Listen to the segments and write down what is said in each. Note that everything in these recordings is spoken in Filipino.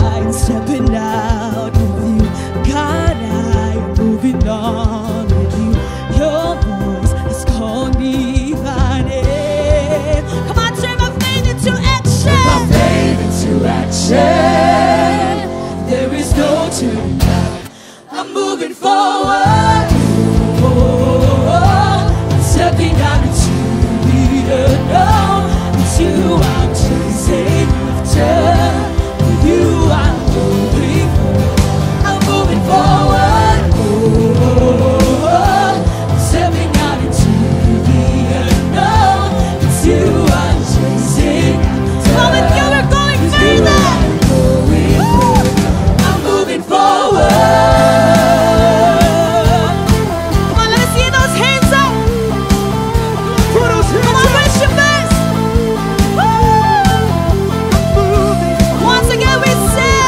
I'm stepping out with you. God, I'm moving on with you. Your voice has called me by name. Come on, turn my faith into action. My faith into action. There is no turning back. I'm moving forward. I'm stepping out into the unknown. With you I'm chasing after. With you I'm moving forward. I'm moving forward. I'm stepping out into the unknown. With you I'm chasing after. Come on, with you we're going further. I'm moving forward. Come on, let me see those hands up. Put those hands up. Come on, worshipers. Once again we say,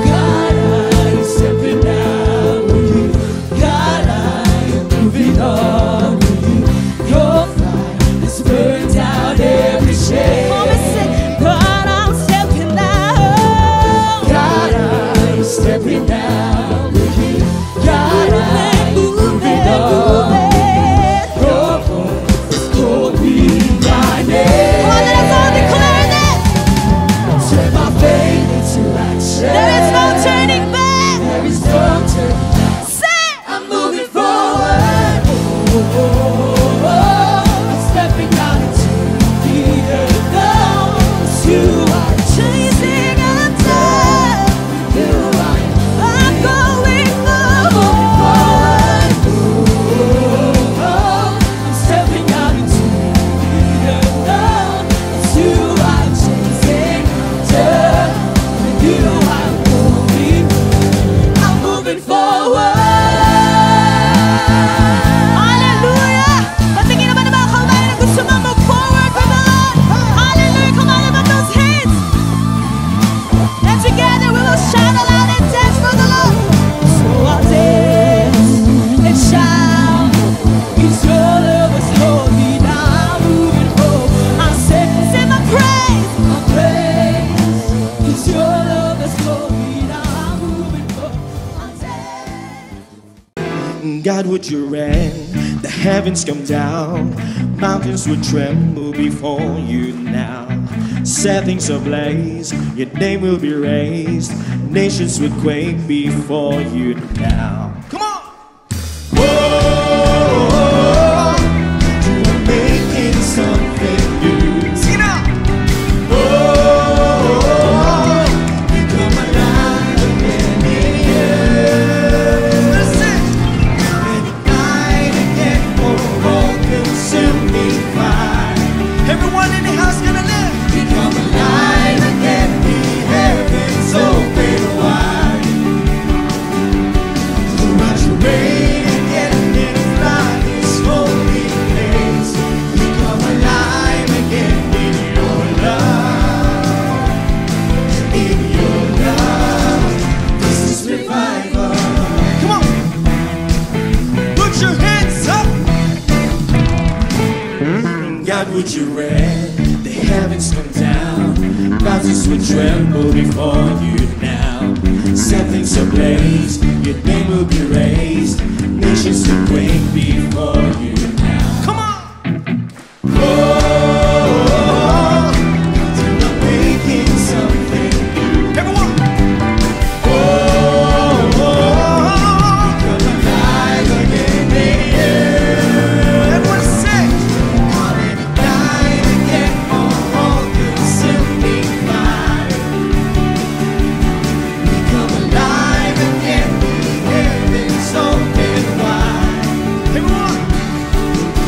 God, I'm stepping out with you. God, I'm moving on with you. Your fire has burned out every shame. Come on, we say, God, I'm stepping out. God, I'm stepping out with you. God, I'm moving on. Your voice has called me by name. Come on, let us all declare that. Turn my faith into action. There is no turning back. There is no turning back. Say, I'm moving forward. I'm stepping out into the unknown. It's you I'm chasing after. You I'm going forward. I'm stepping out into the unknown. It's you I'm chasing after. With you I'm moving forward. Hallelujah! Patingin naman ang mga kabayan na gusto mo move forward with the Lord. Hallelujah! Come on, lift up those hands. And together we will shout aloud and dance for the Lord. So I'll dance and shout, 'cause your love has called me now. Moving forward, I'll sing my praise, 'cause your love has called me now. Moving forward, I'll dance. God, would you rain? The heavens come down. Mountains would tremble before you now. Set things ablaze. Your name will be raised. Nations would quake before you now. Come on! Whoa! You are making something new. Sing it out! Whoa! You come alive again in here. Listen! And ignite again for all consuming fire. Everyone in the house gonna live. You come alive again, the heavens open wide. Pour out your rain again and flood this holy place. You come alive again in your love. In your love, this is revival. Come on, put your hands up. God, would you rain? The heavens come down. Mountains would tremble before you now. Set things ablaze. Your name will be raised. Nations will quake before you now. Come on! Oh, you're making something new. Everyone! Oh, come alive again, yeah. Everyone sing! Come and ignite again for all consuming fire. We come alive again, the heavens open wide. Everyone!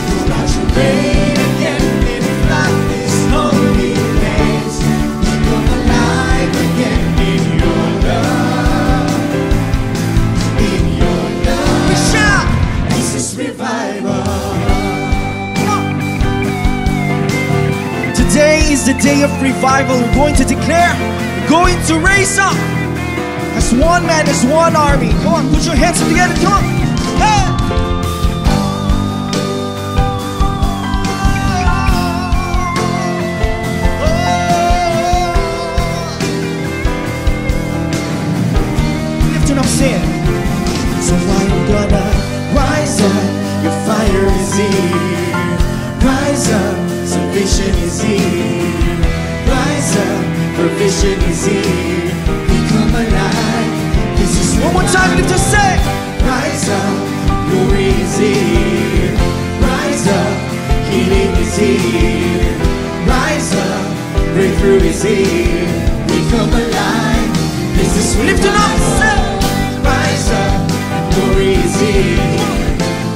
Pour out your rain again and flood this holy place. We come alive again in your love. In your love. We shout! This is revival. Today is the day of revival. We're going to declare, we're going to raise up as one man, as one army. Come on, put your hands together. Come on. Hey! Sing it. So I'm gonna rise up, your fire is here. Rise up, salvation is here. Rise up, provision is here. We come alive. This is one more time, lift us say. Rise up, glory is here. Rise up, healing is here. Rise up, breakthrough is here. We come alive. This is lift it up, say. Rise up, glory is here.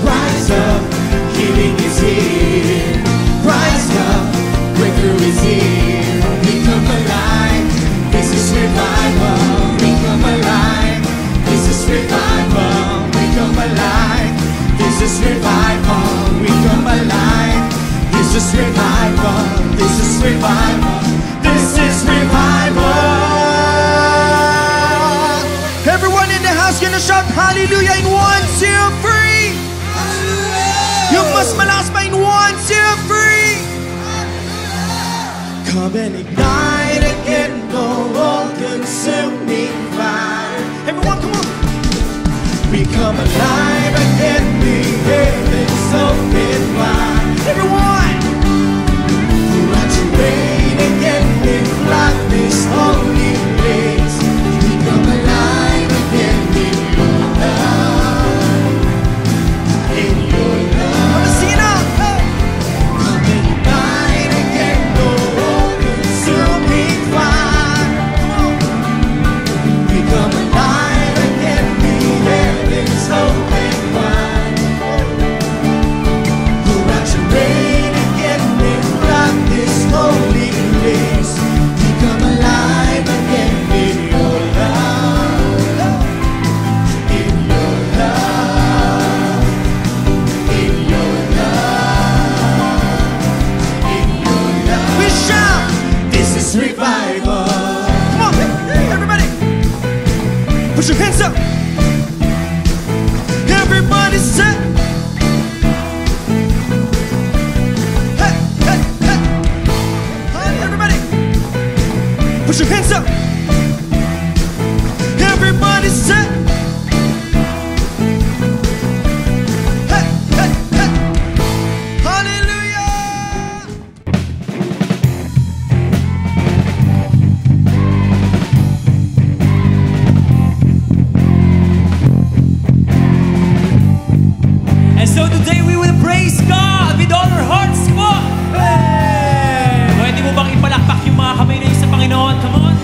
Rise up, healing is here. Rise up, breakthrough is here. We come alive. This is revival. We come alive. This is revival. We come alive. This is revival. We come alive. This is revival. This is revival. This is revival. Everyone in the house gonna shout hallelujah in 1, 2, 3. You must malakas pa in 1, 2, 3. Come and ignite again the all-consuming fire. Everyone, come on. We come alive again, the heavens open wide. Everyone. Pour out your rain again, and flood this holy place. We come alive again in your love. In your love. I'm gonna sing it out. Hey. Come and ignite again, the all-consuming fire. Come on. We come alive again, the heavens open wide. Pour out your rain again, and flood this holy place. We come alive again in your love. In your love. In your love. In your love. We shout, this is revival. Come on, everybody. Put your hands up. Everybody say. Hey, hey, hey. Hey, everybody. Put your hands up. Everybody say. Hey, hey, hey. Hallelujah. And so today we will praise God with all our hearts. Come on! Pwede mo bang ipalakpak yung mga kamay na yun sa Panginoon? Come on!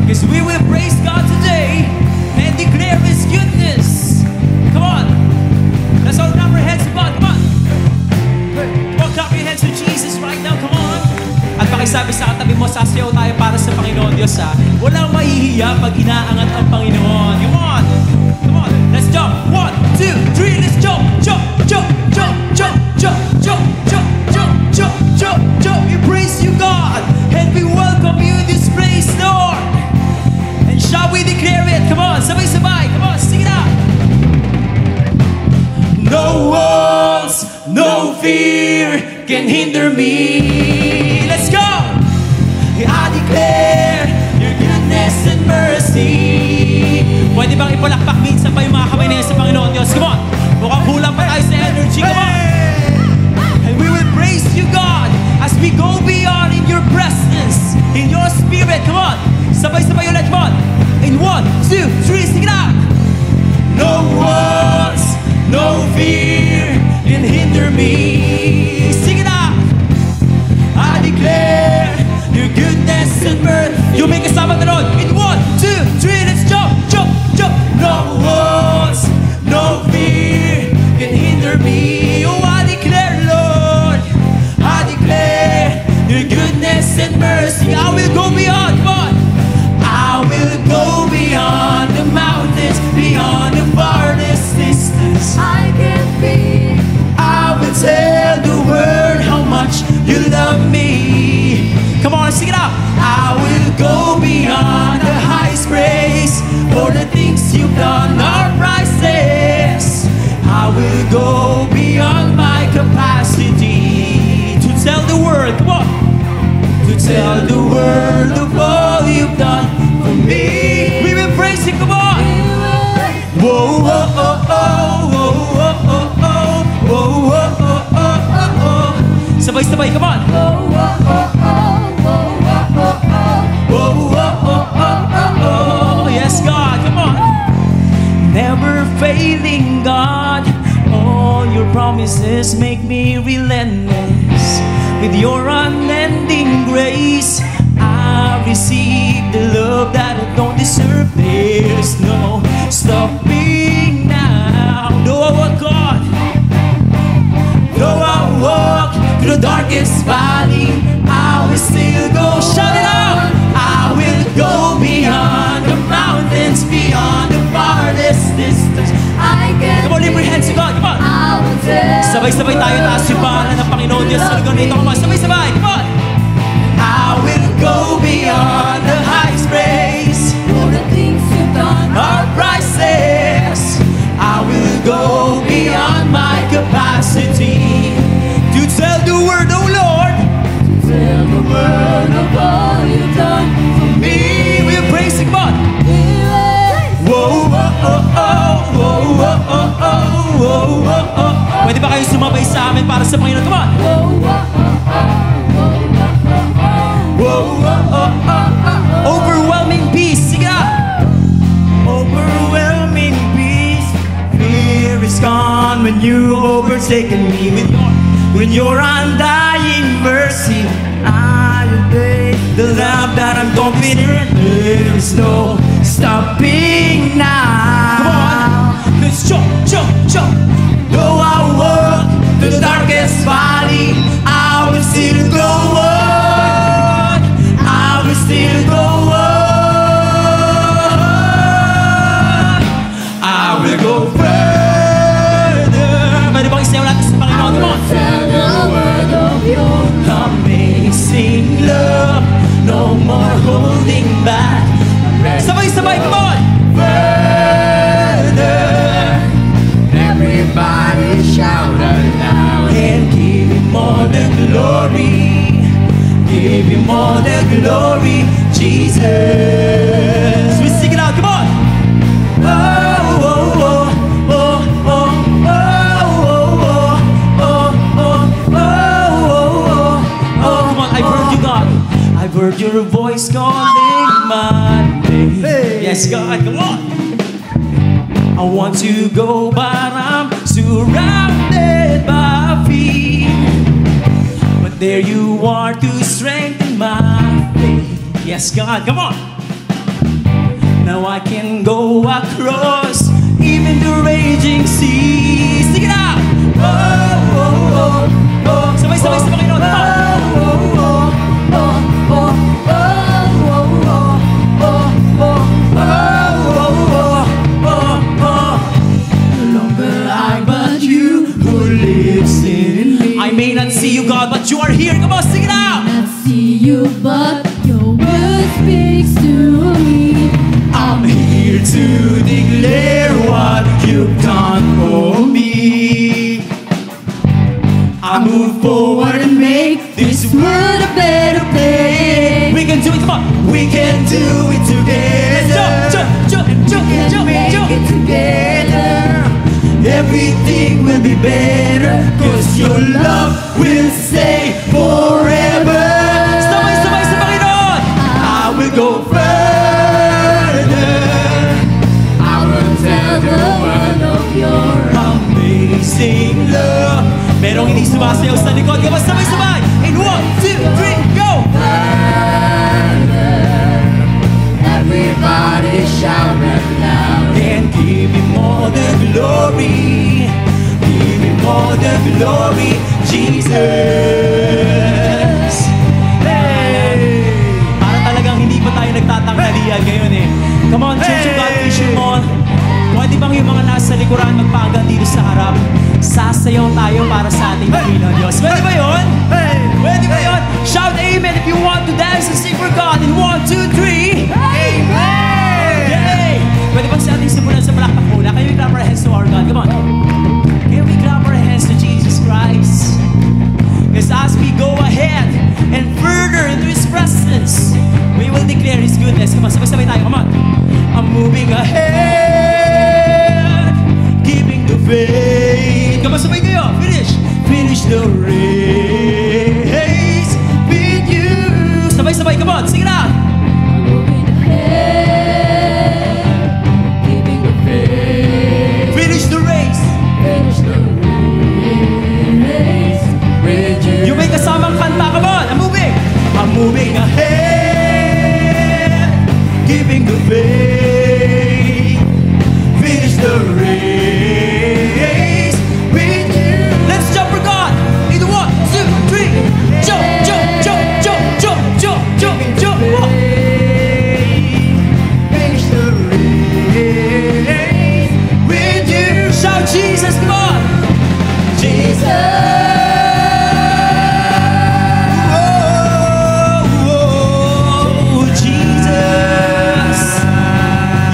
Because we will praise God today and declare His goodness. Come on! Let's all clap our hands to God. Come on! Come on, clap your hands to Jesus right now. Come on! At pakisabi sa katabi mo, sasayaw tayo para sa Panginoon Diyos, ha? Walang mahihiya pag inaangat ang Panginoon. Come on! Come on! Let's jump! 1, 2, 3, let's jump! Jump! Jump! Jump! Jump! Jump! Jump! Jump! Jump! Jump! Jump! Jump! We praise you, God! And we welcome you in this place, Lord! And shall we declare it? Come on! Sabay-sabay! Come on! Sing it out! No walls, no fear can hinder me. Let's go! I declare your goodness and mercy. Pwede bang ipalakpak minsan pa yung mga kamay na yan sa Panginoon Diyos? Come on! Mukhang kulang pa tayo sa energy. Come on! And we will praise you, God, as we go beyond in your presence, in your spirit. Come on! Sabay-sabay ulit. Come on! In 1, 2, 3, sing it out! No walls, no fear can hinder me. Sing it out! I declare your goodness and mercy. You may kasama na ron. In 1, 2, 3, let's jump! Jump! Jump! No walls, no fear can hinder me. Oh, I declare, Lord, I declare your goodness and mercy. I will go beyond, come on. I will go beyond the mountains, beyond the farthest distance. I can be. I will take promises make me relentless. With your unending grace, I receive the love that I don't deserve. There's no stopping now. Though I walk on, though I walk through the darkest valley, I will still go. Shout it out! I will go beyond the mountains, beyond the farthest distance. I can Come on, lift your hands to God. Come on. I will tell Sabay-sabay tayo, taas yung pangalan ng Panginoon Diyos sa lugar nito. Come on, sabay-sabay. Come on. I will go beyond the highest praise. for the things you've done. Our prices. I will go beyond my capacity to tell the word, oh Lord. Tell the world of all you've done for me. We're praising God. Whoa, oh, oh, oh, whoa, oh, oh, oh, whoa, oh, oh. Pwede ba kayo sumabay sa amin para sa Panginoon? Come on. Whoa, oh, oh, oh, oh. Overwhelming peace. Sige na. Overwhelming peace. Fear is gone when you overtaken me with your undying mercy. I obey the love that I'm confident. There is no stopping now. Come on, let's jump, jump, jump. Though I walk the darkest valley, I will still go on. I will still go on. I will go further. Pwede bang isayaw natin sa Panginoon? Come on. Tell the world of your Amazing love, no more holding back. Sabay-sabay, come on! Further, Everybody shout aloud. and give him all the glory. Give him all the glory, Jesus. We sing it out, come on! Oh, oh, oh, oh, oh, oh, oh, oh, oh, oh, oh, come on, I've heard you, God. I've heard your voice calling my name. Yes, God, come on. I want to go, but I'm surrounded by fear. But there you are to strengthen my faith. Yes, God, come on. Now I can go across even the raging sea. Sing it out. Oh, oh, oh, oh. Sabay-sabay sa Panginoon. Come on. I may not see you, God, but you are here. Come on, sing it out. not see you, but your word speaks to me. I'm here to declare what you've done for me. I move forward and make this world a better place. We can do it, come on. We can do it together. Jump, jump, jump, We jump, can jump, make it jump. together. Everything will be better, 'cause your love will stay forever. Sabay-sabay sa Panginoon. I will go further. I will tell the world of your Amazing love. Merong hindi sumasayaw sa likod. Come on, sabay-sabay. In 1, 2, 3, go! Everybody shout aloud. And give him all the glory. Give him all the glory, Jesus. Hey! Para talagang hindi pa tayo nagtatanghalian ngayon eh. Come on, Church of God Fisherman. Pwede bang yung mga nasa likuran magpagan dito sa harap? Sasayaw tayo para sa ating Panginoon Diyos. Pwede ba yun? Pwede ba yun? Shout amen if you want to dance and sing for God in 1, 2, 3. Amen! Yay! Pwede bang sa ating simulan sa palakpak muna? Can we clap our hands to our God? Come on. Can we clap our hands to Jesus Christ? Because as we go ahead and further into His presence, we will declare His goodness. Come on, sabay-sabay tayo. Come on. I'm moving ahead, keeping the faith. Come on, sabay kayo. Finish the race with you. Sabay-sabay, come on, sing it out. Moving ahead, keeping the faith. Finish the race. Finish the race. faith. Finish the race with you. Let's jump for God. In 1, 2, 3. Jump, jump, jump, jump, jump, jump, jump, jump. Finish the race with you. Shout Jesus, come on. Jesus. Oh, Jesus.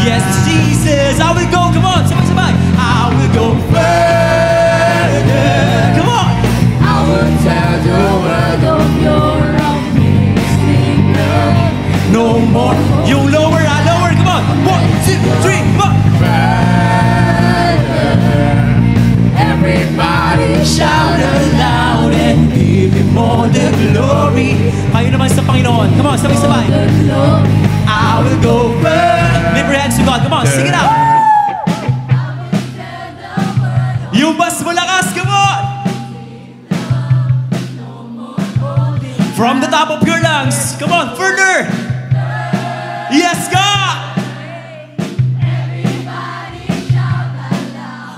Yes, Jesus. I will go. Come on. Sabay-sabay. I will go further. Come on. I will tell the world of your amazing love. No more. You lower, I lower. Come on. 1, 2, 3. Come on. Everybody shout aloud and Give Him all the glory. Kayo naman sa Panginoon. Come on. Sabay-sabay. the glory. I will go further. Lift your hands to God. Come on. Sing it out. Yung mas malakas. Come on. From the top of your lungs. Come on. Further. Yes, God.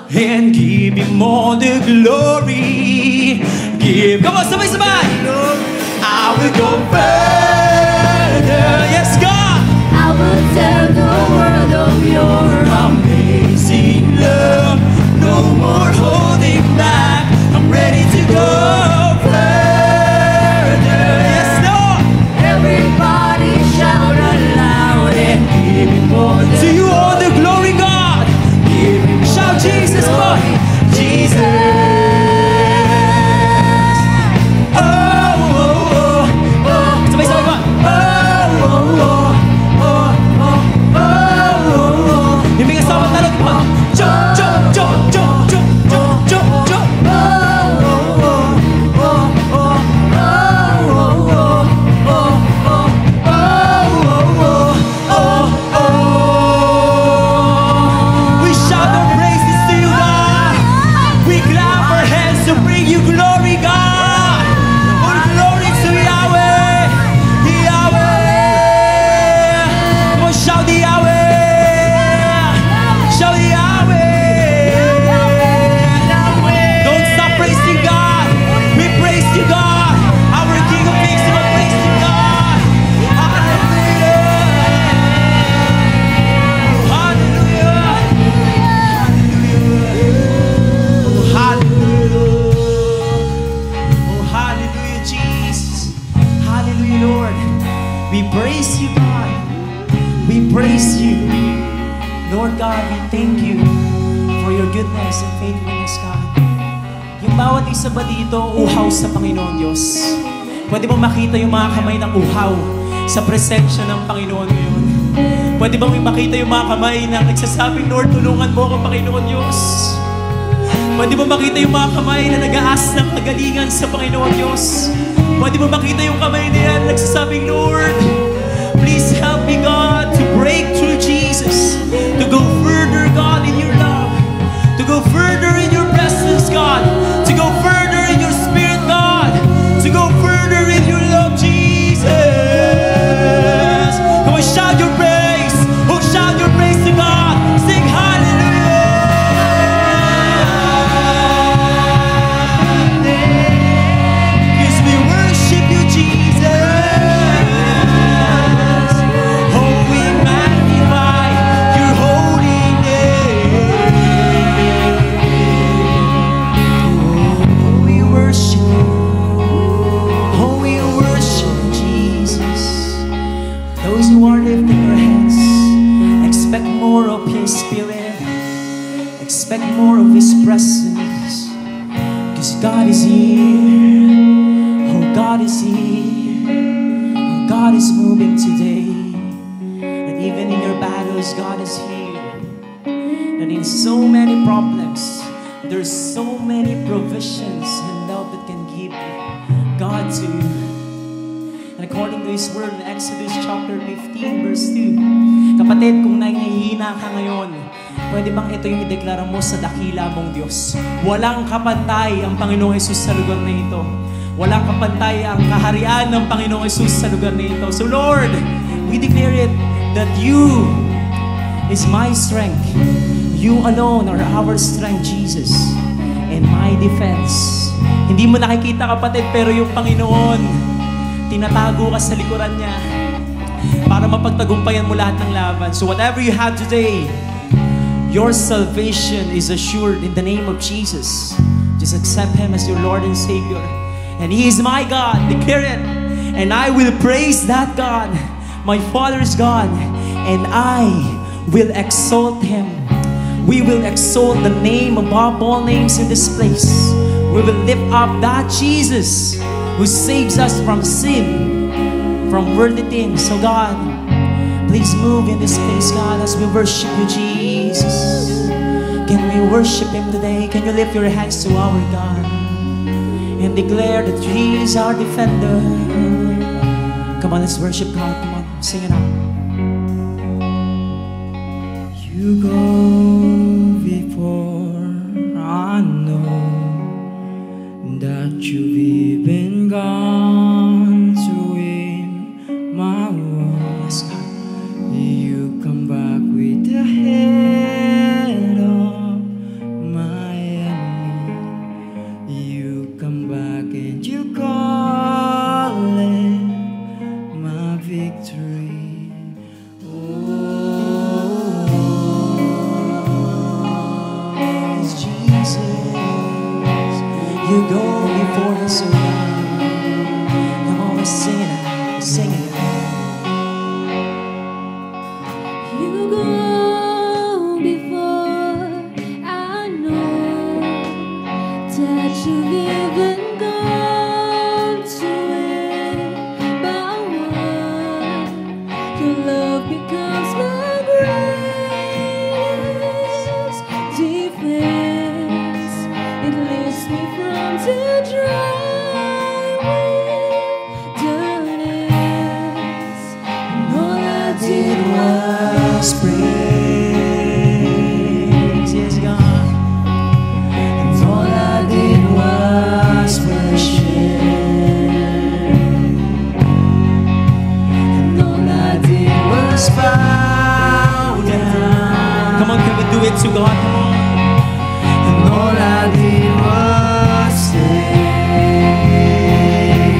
And give Him all the glory. Give. Come on, sabay-sabay. I will go further. Yes, God. I will tell the world of your Amazing love. No more holding back. I'm ready to go further. Yes, Lord. Everybody shout aloud and Give Him all to you all the glory, God. Give Him. Shout Jesus, Lord. Jesus. Oh, oh, oh, oh. Sabay-sabay ba? Oh, oh, oh. Oh, oh, oh, oh. Yung mga kasama talog mo. Jump, jump, jump, jump, jump, jump, jump, jump. Oh, oh, oh, oh, oh, oh, oh, oh, oh, oh, oh, oh. We shout our praises to you, God. We clap our hands to bring you glory, God. All glory to Yahweh. Yahweh. Come on, shout the Yahweh. Shout the Yahweh. Don't stop praising God. We praise you, God. Our King of Kings, we praise you, God. Hallelujah. Hallelujah. Hallelujah. Oh, hallelujah, Jesus. Hallelujah, Lord. We praise you, God. We praise you. Lord God, we thank you for your goodness and faithfulness, God. Yung bawat isa ba dito, uhaw sa Panginoon Diyos? Pwede mo makita yung mga kamay ng uhaw sa presensya ng Panginoon ngayon? Pwede bang makita yung mga kamay na nagsasabing, Lord, tulungan mo ako, Panginoon Diyos? Pwede mo makita yung mga kamay na nag-aas ng kagalingan sa Panginoon Diyos? Pwede mo makita yung kamay na yan nagsasabing, Lord, please help me, God, to break through Jesus, to go further, God, in your love, to go further in your presence, God, to go further in your spirit, God, to go further in your love, Jesus. Come on, shout your praise. Oh, shout your praise to God. Sing hallelujah. Yes, we worship you, Jesus. Oh, we magnify your holy name. Oh, we worship you. Oh, we worship Jesus. Those who are lifting their hands, expect more of His Spirit. Expect more of His presence. Because God is here. Oh, God is here. Oh, God is moving today. And even in your battles, God is here. And in so many problems, there's so many provisions and love that can give God to you. And according to His word in Exodus chapter 15 verse 2, kapatid, kung nangihina ka ngayon, pwede bang ito yung ideklara mo sa dakila mong Diyos? Walang kapantay ang Panginoong Jesus sa lugar na ito. Walang kapantay ang kaharian ng Panginoong Jesus sa lugar na ito. So Lord, we declare it that you is my strength. You alone are our strength, Jesus, and my defense. Hindi mo nakikita, kapatid, pero yung Panginoon, tinatago ka sa likuran niya para mapagtagumpayan mo lahat ng laban. So whatever you have today, your salvation is assured in the name of Jesus. Just accept Him as your Lord and Savior. And He is my God, declare it. And I will praise that God, my Father's God, and I will exalt Him. We will exalt the name above all names in this place. We will lift up that Jesus who saves us from sin, from worldly things. So God, please move in this place, God, as we worship you, Jesus. Can we worship Him today? Can you lift your hands to our God and declare that He is our defender? Come on, let's worship God. Come on, sing it out. You go before, I know that you've even gone to win my war. Yes, God. You come back with the head of my enemy. You come back and you call it my victory. Yes, Jesus, you go before us, oh God. Come on, let's sing it out. Sing it out. You go before, I know that you've even gone to win by one. Your love becomes my greatest defense. It lifts me from the dry wilderness. And all I did was Praise, yes, God. And all I did was worship. And all I did was bow down. Come on, can we do it to God? Come on. And all I did was stay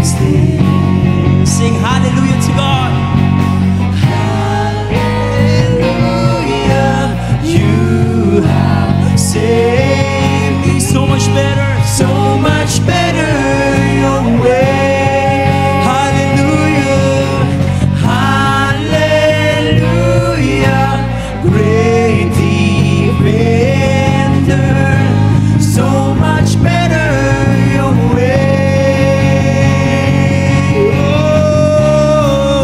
still. Sing hallelujah to God. You have saved me so much better your way. Hallelujah, hallelujah, great defender, so much better your way. Oh,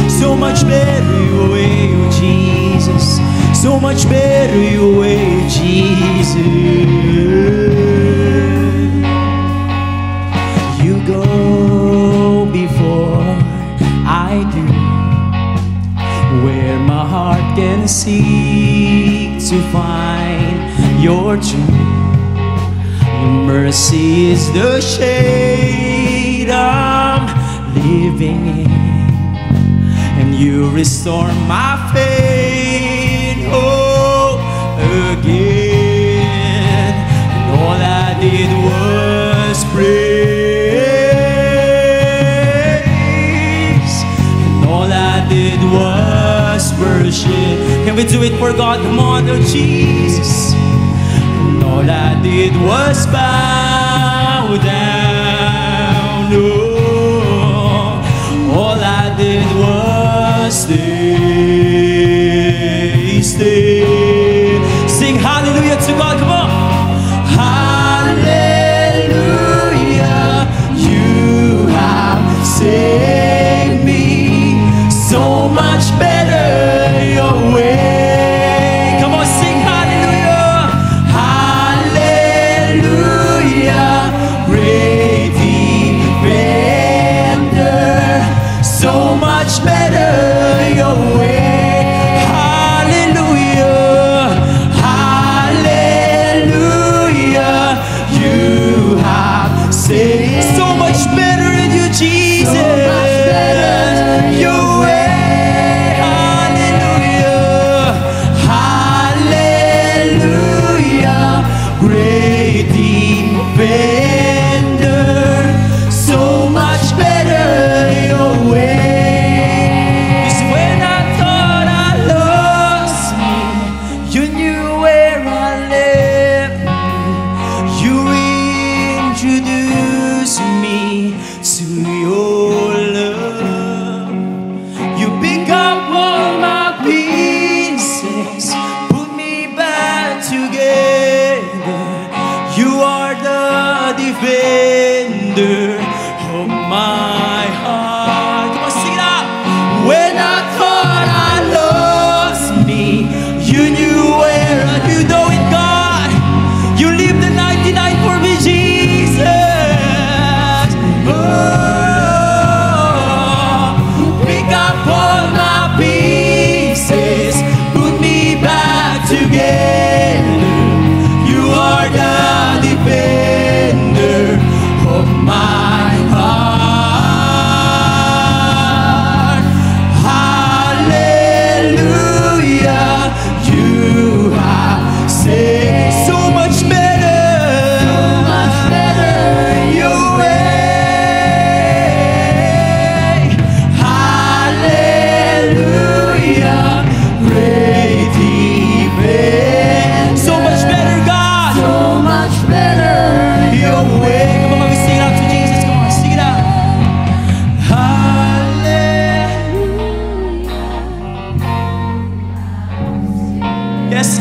so much better your way, oh Jesus. So much better your way, Jesus. You go before I do, where my heart can seek to find your truth. Your mercy is the shade I'm living in, and you restore my faith. Oh, again, and all I did was praise, and all I did was worship. Can we do it for God? Come on, oh Jesus. And all I did was bow down. Oh, all I did was stay. Sing hallelujah to God, come on. Hallelujah, you have saved me so much better your way. Come on, sing hallelujah. Hallelujah, great defender, so much better your way.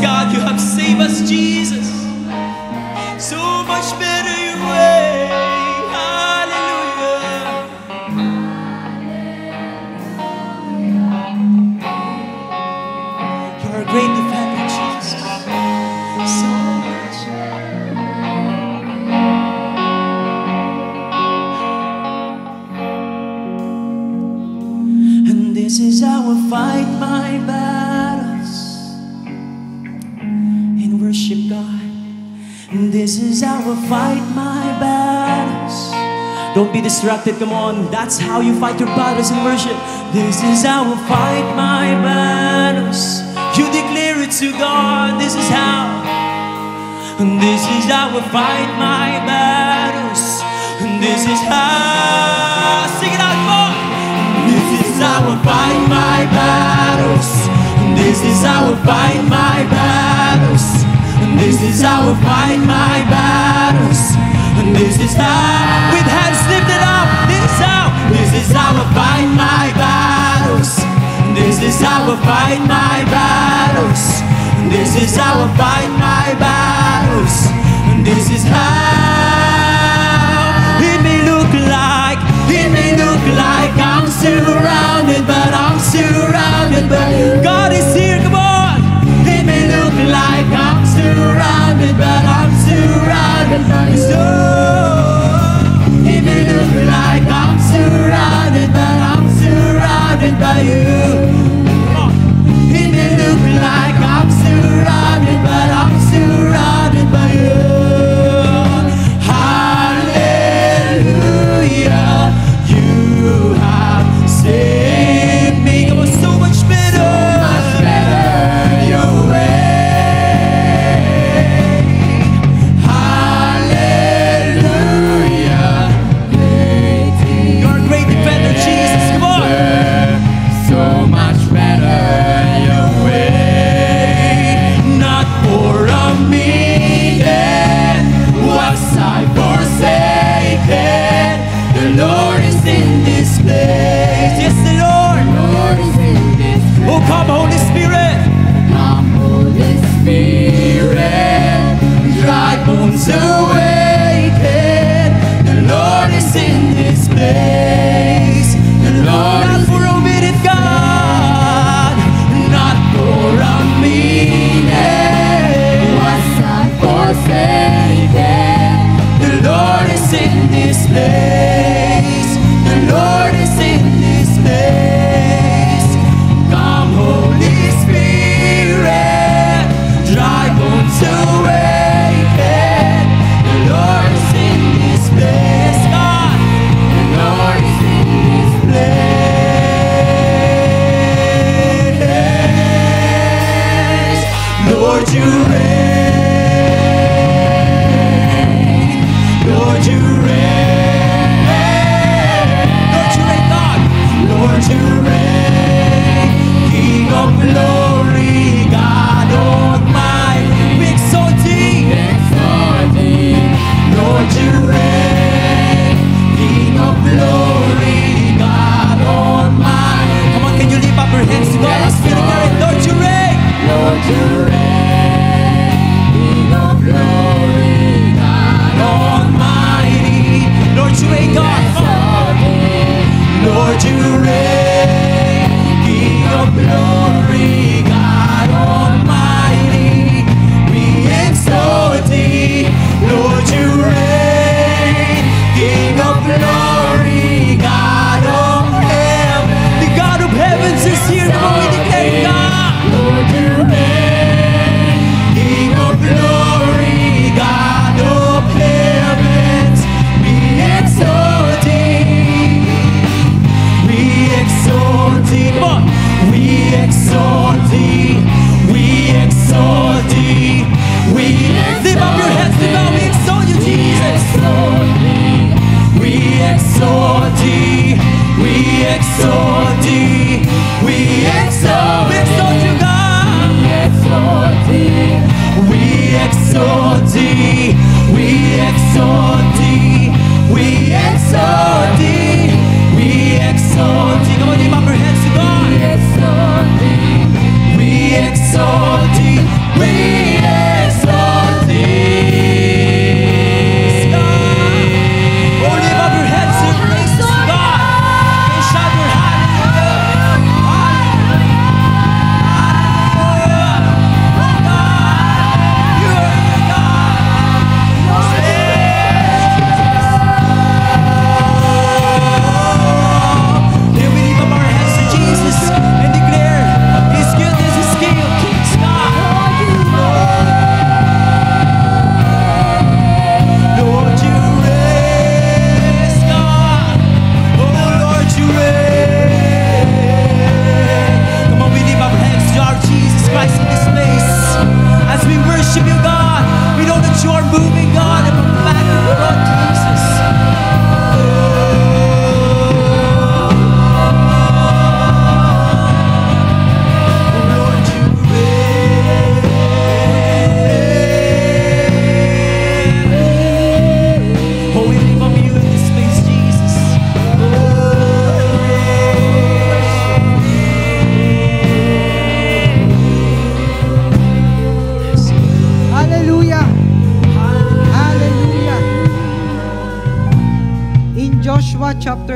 God, you have saved us, Jesus. So much better your way. Hallelujah. You're a great defender, Jesus. So much. And this is how I fight my battles. In worship, God. And this is how I fight my battles. Don't be distracted, come on. That's how you fight your battles in worship. This is how I fight my battles. You declare it to God. This is how. And this is how I fight my battles. And this is how. Sing it out, come on. This is how I fight my battles. And this is how I fight my battles. And this is how I fight my battles. And this is how, with hands lifted up, this is how I fight my battles. And this is how I fight my battles. And this is how I fight my battles. And this is how it may look like I'm surrounded, but I'm surrounded, but God is here, come on. It may look like I'm surrounded, but I'm surrounded by you. It may look like I'm surrounded, but I'm surrounded by you. It may look like I'm surrounded, but I'm surrounded by you. Hallelujah, you have saved me.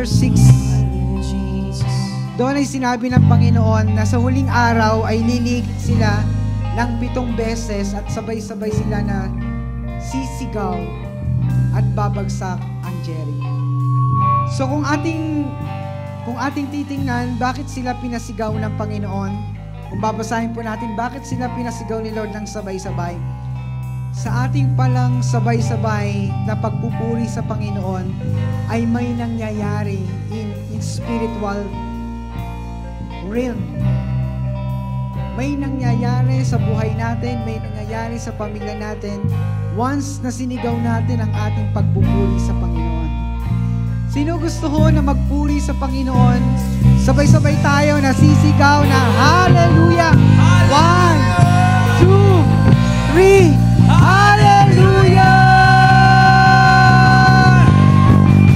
chapter 6. Doon ay sinabi ng Panginoon na sa huling araw ay liligit sila ng 7 beses at sabay-sabay sila na sisigaw at babagsak ang Jericho. So kung ating titingnan, bakit sila pinasigaw ng Panginoon? Kung babasahin po natin, bakit sila pinasigaw ni Lord ng sabay-sabay? Sa ating palang sabay-sabay na pagpupuri sa Panginoon ay may nangyayari in spiritual realm. May nangyayari sa buhay natin, may nangyayari sa pamilya natin once na sinigaw natin ang ating pagpupuri sa Panginoon. Sino gusto ho na magpuri sa Panginoon? Sabay-sabay tayo na sisigaw na Hallelujah! 1, 2, 3, Hallelujah!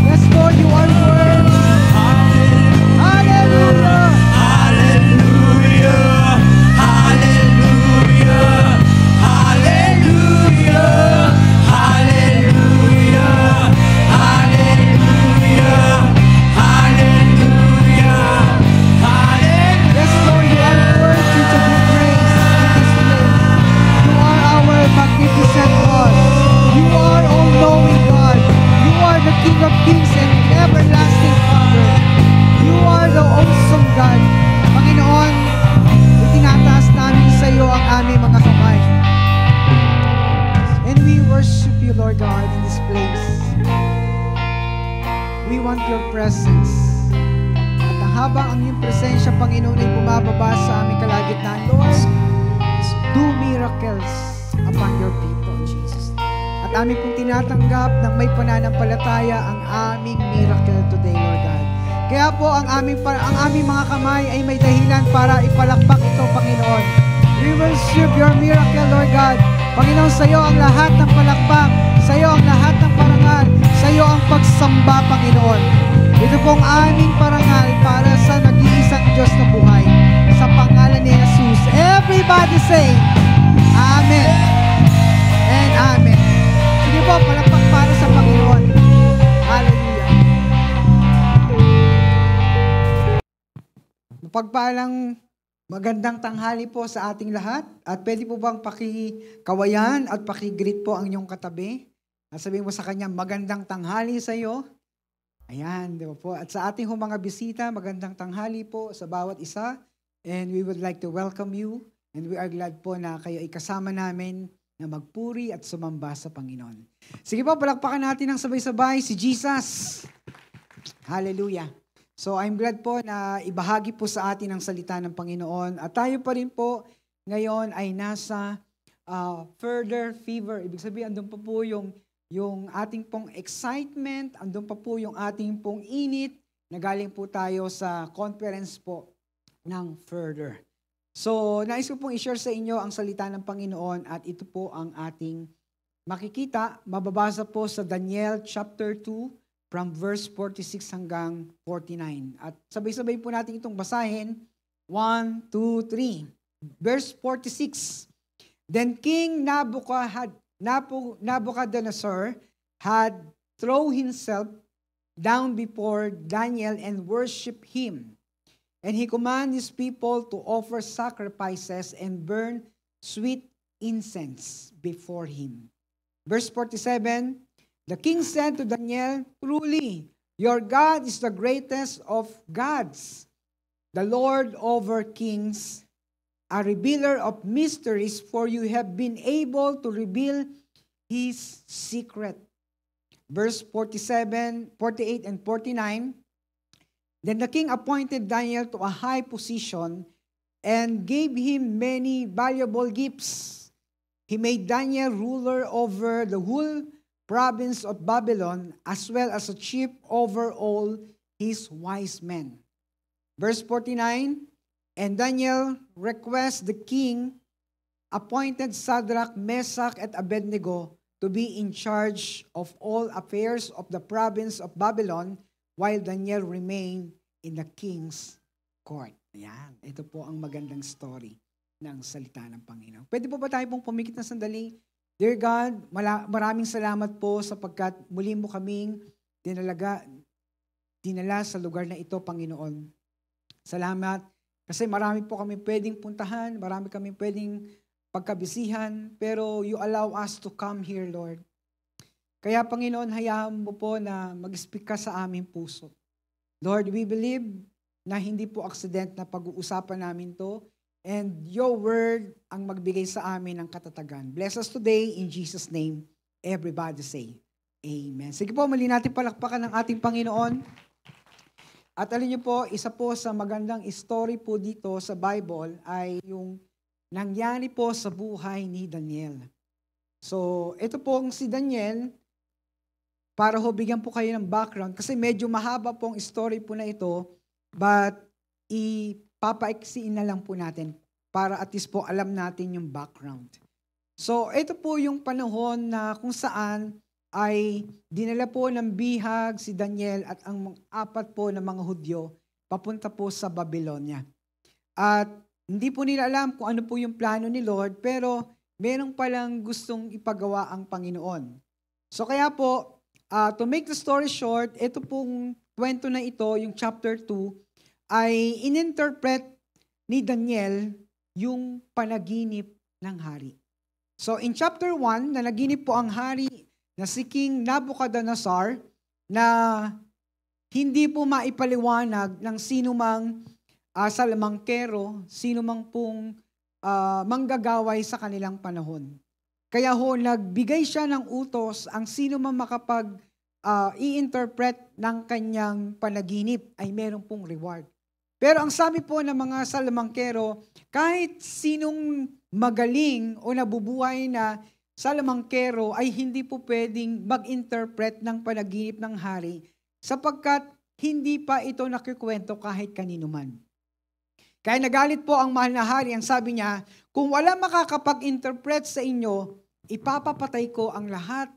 Yes, Lord, you are worthy. Hallelujah! Hallelujah! Hallelujah! Hallelujah! Hallelujah! Hallelujah! Hallelujah! Hallelujah! Yes, Lord, you are worthy to be praised in this place. You are our magnificent God. You are all-knowing God. You are the King of Kings and everlasting Father. You are the awesome God. Panginoon, itinataas namin sa iyo ang aming mga kamay. And we worship you, Lord God, in this place. We want your presence. At habang ang iyong presensya, Panginoon, ay bumababa sa aming kalagitnaan, Lord, do miracles upon your people, Jesus. At aming pong tinatanggap ng may pananampalataya ang aming miracle today, Lord God. Kaya po ang aming mga kamay ay may dahilan para ipalakpak ito, Panginoon. We worship your miracle, Lord God. Panginoon, sa iyo ang lahat ng palakpak, sa iyo ang lahat ng parangal, sa iyo ang pagsamba, Panginoon. Ito pong aming parangal para sa nag-iisang Diyos na buhay. Sa pangalan ni Jesus. Everybody say, Amen and Amen. Sige po, palakpak para sa Panginoon. Hallelujah. Mapagpalang magandang tanghali po sa ating lahat. At pwede po bang pakikawayan at pakigreet po ang inyong katabi? At sabihin mo sa kanya, magandang tanghali sa iyo. Ayan, di ba po? At sa ating mga bisita, magandang tanghali po sa bawat isa. And we would like to welcome you. And we are glad po na kayo ay kasama namin na magpuri at sumamba sa Panginoon. Sige po, palakpakan natin ng sabay-sabay si Jesus. Hallelujah. So I'm glad po na ibahagi po sa atin ang salita ng Panginoon. At tayo pa rin po ngayon ay nasa further fever. Ibig sabihin, andun pa po yung ating pong excitement, andun pa po yung ating pong init, na galing po tayo sa conference po ng further. So, nais ko pong i-share sa inyo ang salita ng Panginoon at ito po ang ating makikita. Mababasa po sa Daniel chapter 2 from verse 46 hanggang 49. At sabay-sabay po natin itong basahin. 1, 2, 3. Verse 46. Then King Nebuchadnezzar had thrown himself down before Daniel and worshiped him. And he commanded his people to offer sacrifices and burn sweet incense before him. Verse 47, the king said to Daniel, truly, your God is the greatest of gods, the Lord over kings, a revealer of mysteries, for you have been able to reveal his secret. Verse 47, 48, and 49, then the king appointed Daniel to a high position and gave him many valuable gifts. He made Daniel ruler over the whole province of Babylon, as well as a chief over all his wise men. Verse 49, and Daniel requests the king appointed Shadrach, Meshach, and Abednego to be in charge of all affairs of the province of Babylon, while Daniel remained in the king's court. Ayan, ito po ang magandang story ng salita ng Panginoon. Pwede po ba tayo pong pumikit na sandali? Dear God, maraming salamat po sapagkat muli mo kaming dinala sa lugar na ito, Panginoon. Salamat kasi marami po kami pwedeng puntahan, marami kami pwedeng pagkabisihan, pero you allow us to come here, Lord. Kaya, Panginoon, hayaan mo po na mag-speak ka sa aming puso. Lord, we believe na hindi po accident na pag-uusapan namin to, and your word ang magbigay sa amin ng katatagan. Bless us today in Jesus' name. Everybody say, Amen. Sige po, muli natin palakpakan ng ating Panginoon. At alam niyo po, isa po sa magandang story po dito sa Bible ay yung nangyari po sa buhay ni Daniel. So, ito pong si Daniel, para ho bigyan po kayo ng background, kasi medyo mahaba pong story po na ito, but ipapaiksiin na lang po natin para at least po alam natin yung background. So, ito po yung panahon na kung saan ay dinala po ng bihag si Daniel at ang 4 po ng mga Hudyo papunta po sa Babylonia. At hindi po nila alam kung ano po yung plano ni Lord, pero merong palang gustong ipagawa ang Panginoon. So kaya po, to make the story short, ito pong kwento na ito, yung chapter 2, ay ininterpret ni Daniel yung panaginip ng hari. So in chapter 1, nanaginip po ang hari na si King Nabucodonosor na hindi po maipaliwanag ng sino mang salamangkero, sino mang pong manggagaway sa kanilang panahon. Kaya ho, nagbigay siya ng utos ang sino mang makapag i-interpret ng kanyang panaginip ay meron pong reward. Pero ang sabi po ng mga salamangkero, kahit sinong magaling o nabubuhay na salamangkero ay hindi po pwedeng mag-interpret ng panaginip ng hari sapagkat hindi pa ito nakikwento kahit kanino man. Kaya nagalit po ang mahal na hari, ang sabi niya, kung wala makakapag-interpret sa inyo, ipapapatay ko ang lahat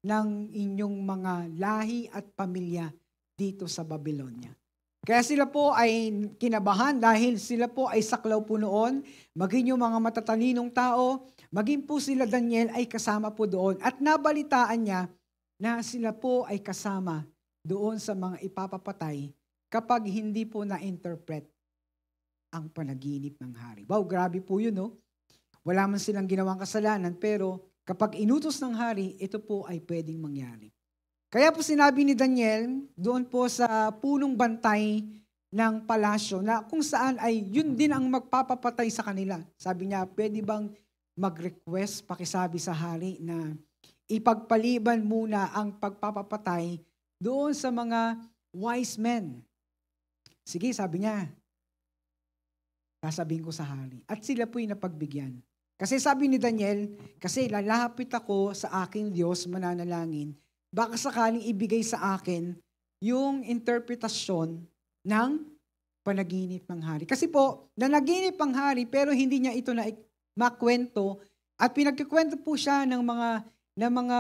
ng inyong mga lahi at pamilya dito sa Babylonia. Kaya sila po ay kinabahan dahil sila po ay saklaw po noon, maging yung mga matatalinong tao, maging po sila Daniel ay kasama po doon. At nabalitaan niya na sila po ay kasama doon sa mga ipapapatay kapag hindi po na-interpret ang panaginip ng hari. Wow, grabe po yun, no? Wala man silang ginawang kasalanan, pero kapag inutos ng hari, ito po ay pwedeng mangyari. Kaya po sinabi ni Daniel, doon po sa punong bantay ng palasyo, na kung saan ay yun din ang magpapapatay sa kanila. Sabi niya, pwede bang mag-request, pakisabi sa hari na ipagpaliban muna ang pagpapapatay doon sa mga wise men. Sige, sabi niya, sasabihin ko sa hari. At sila po'y napagbigyan. Kasi sabi ni Daniel, kasi lalapit ako sa aking Diyos, mananalangin, baka sakaling ibigay sa akin yung interpretasyon ng panaginip ng hari. Kasi po, nanaginip ang hari pero hindi niya ito na makwento at pinagkikwento po siya ng mga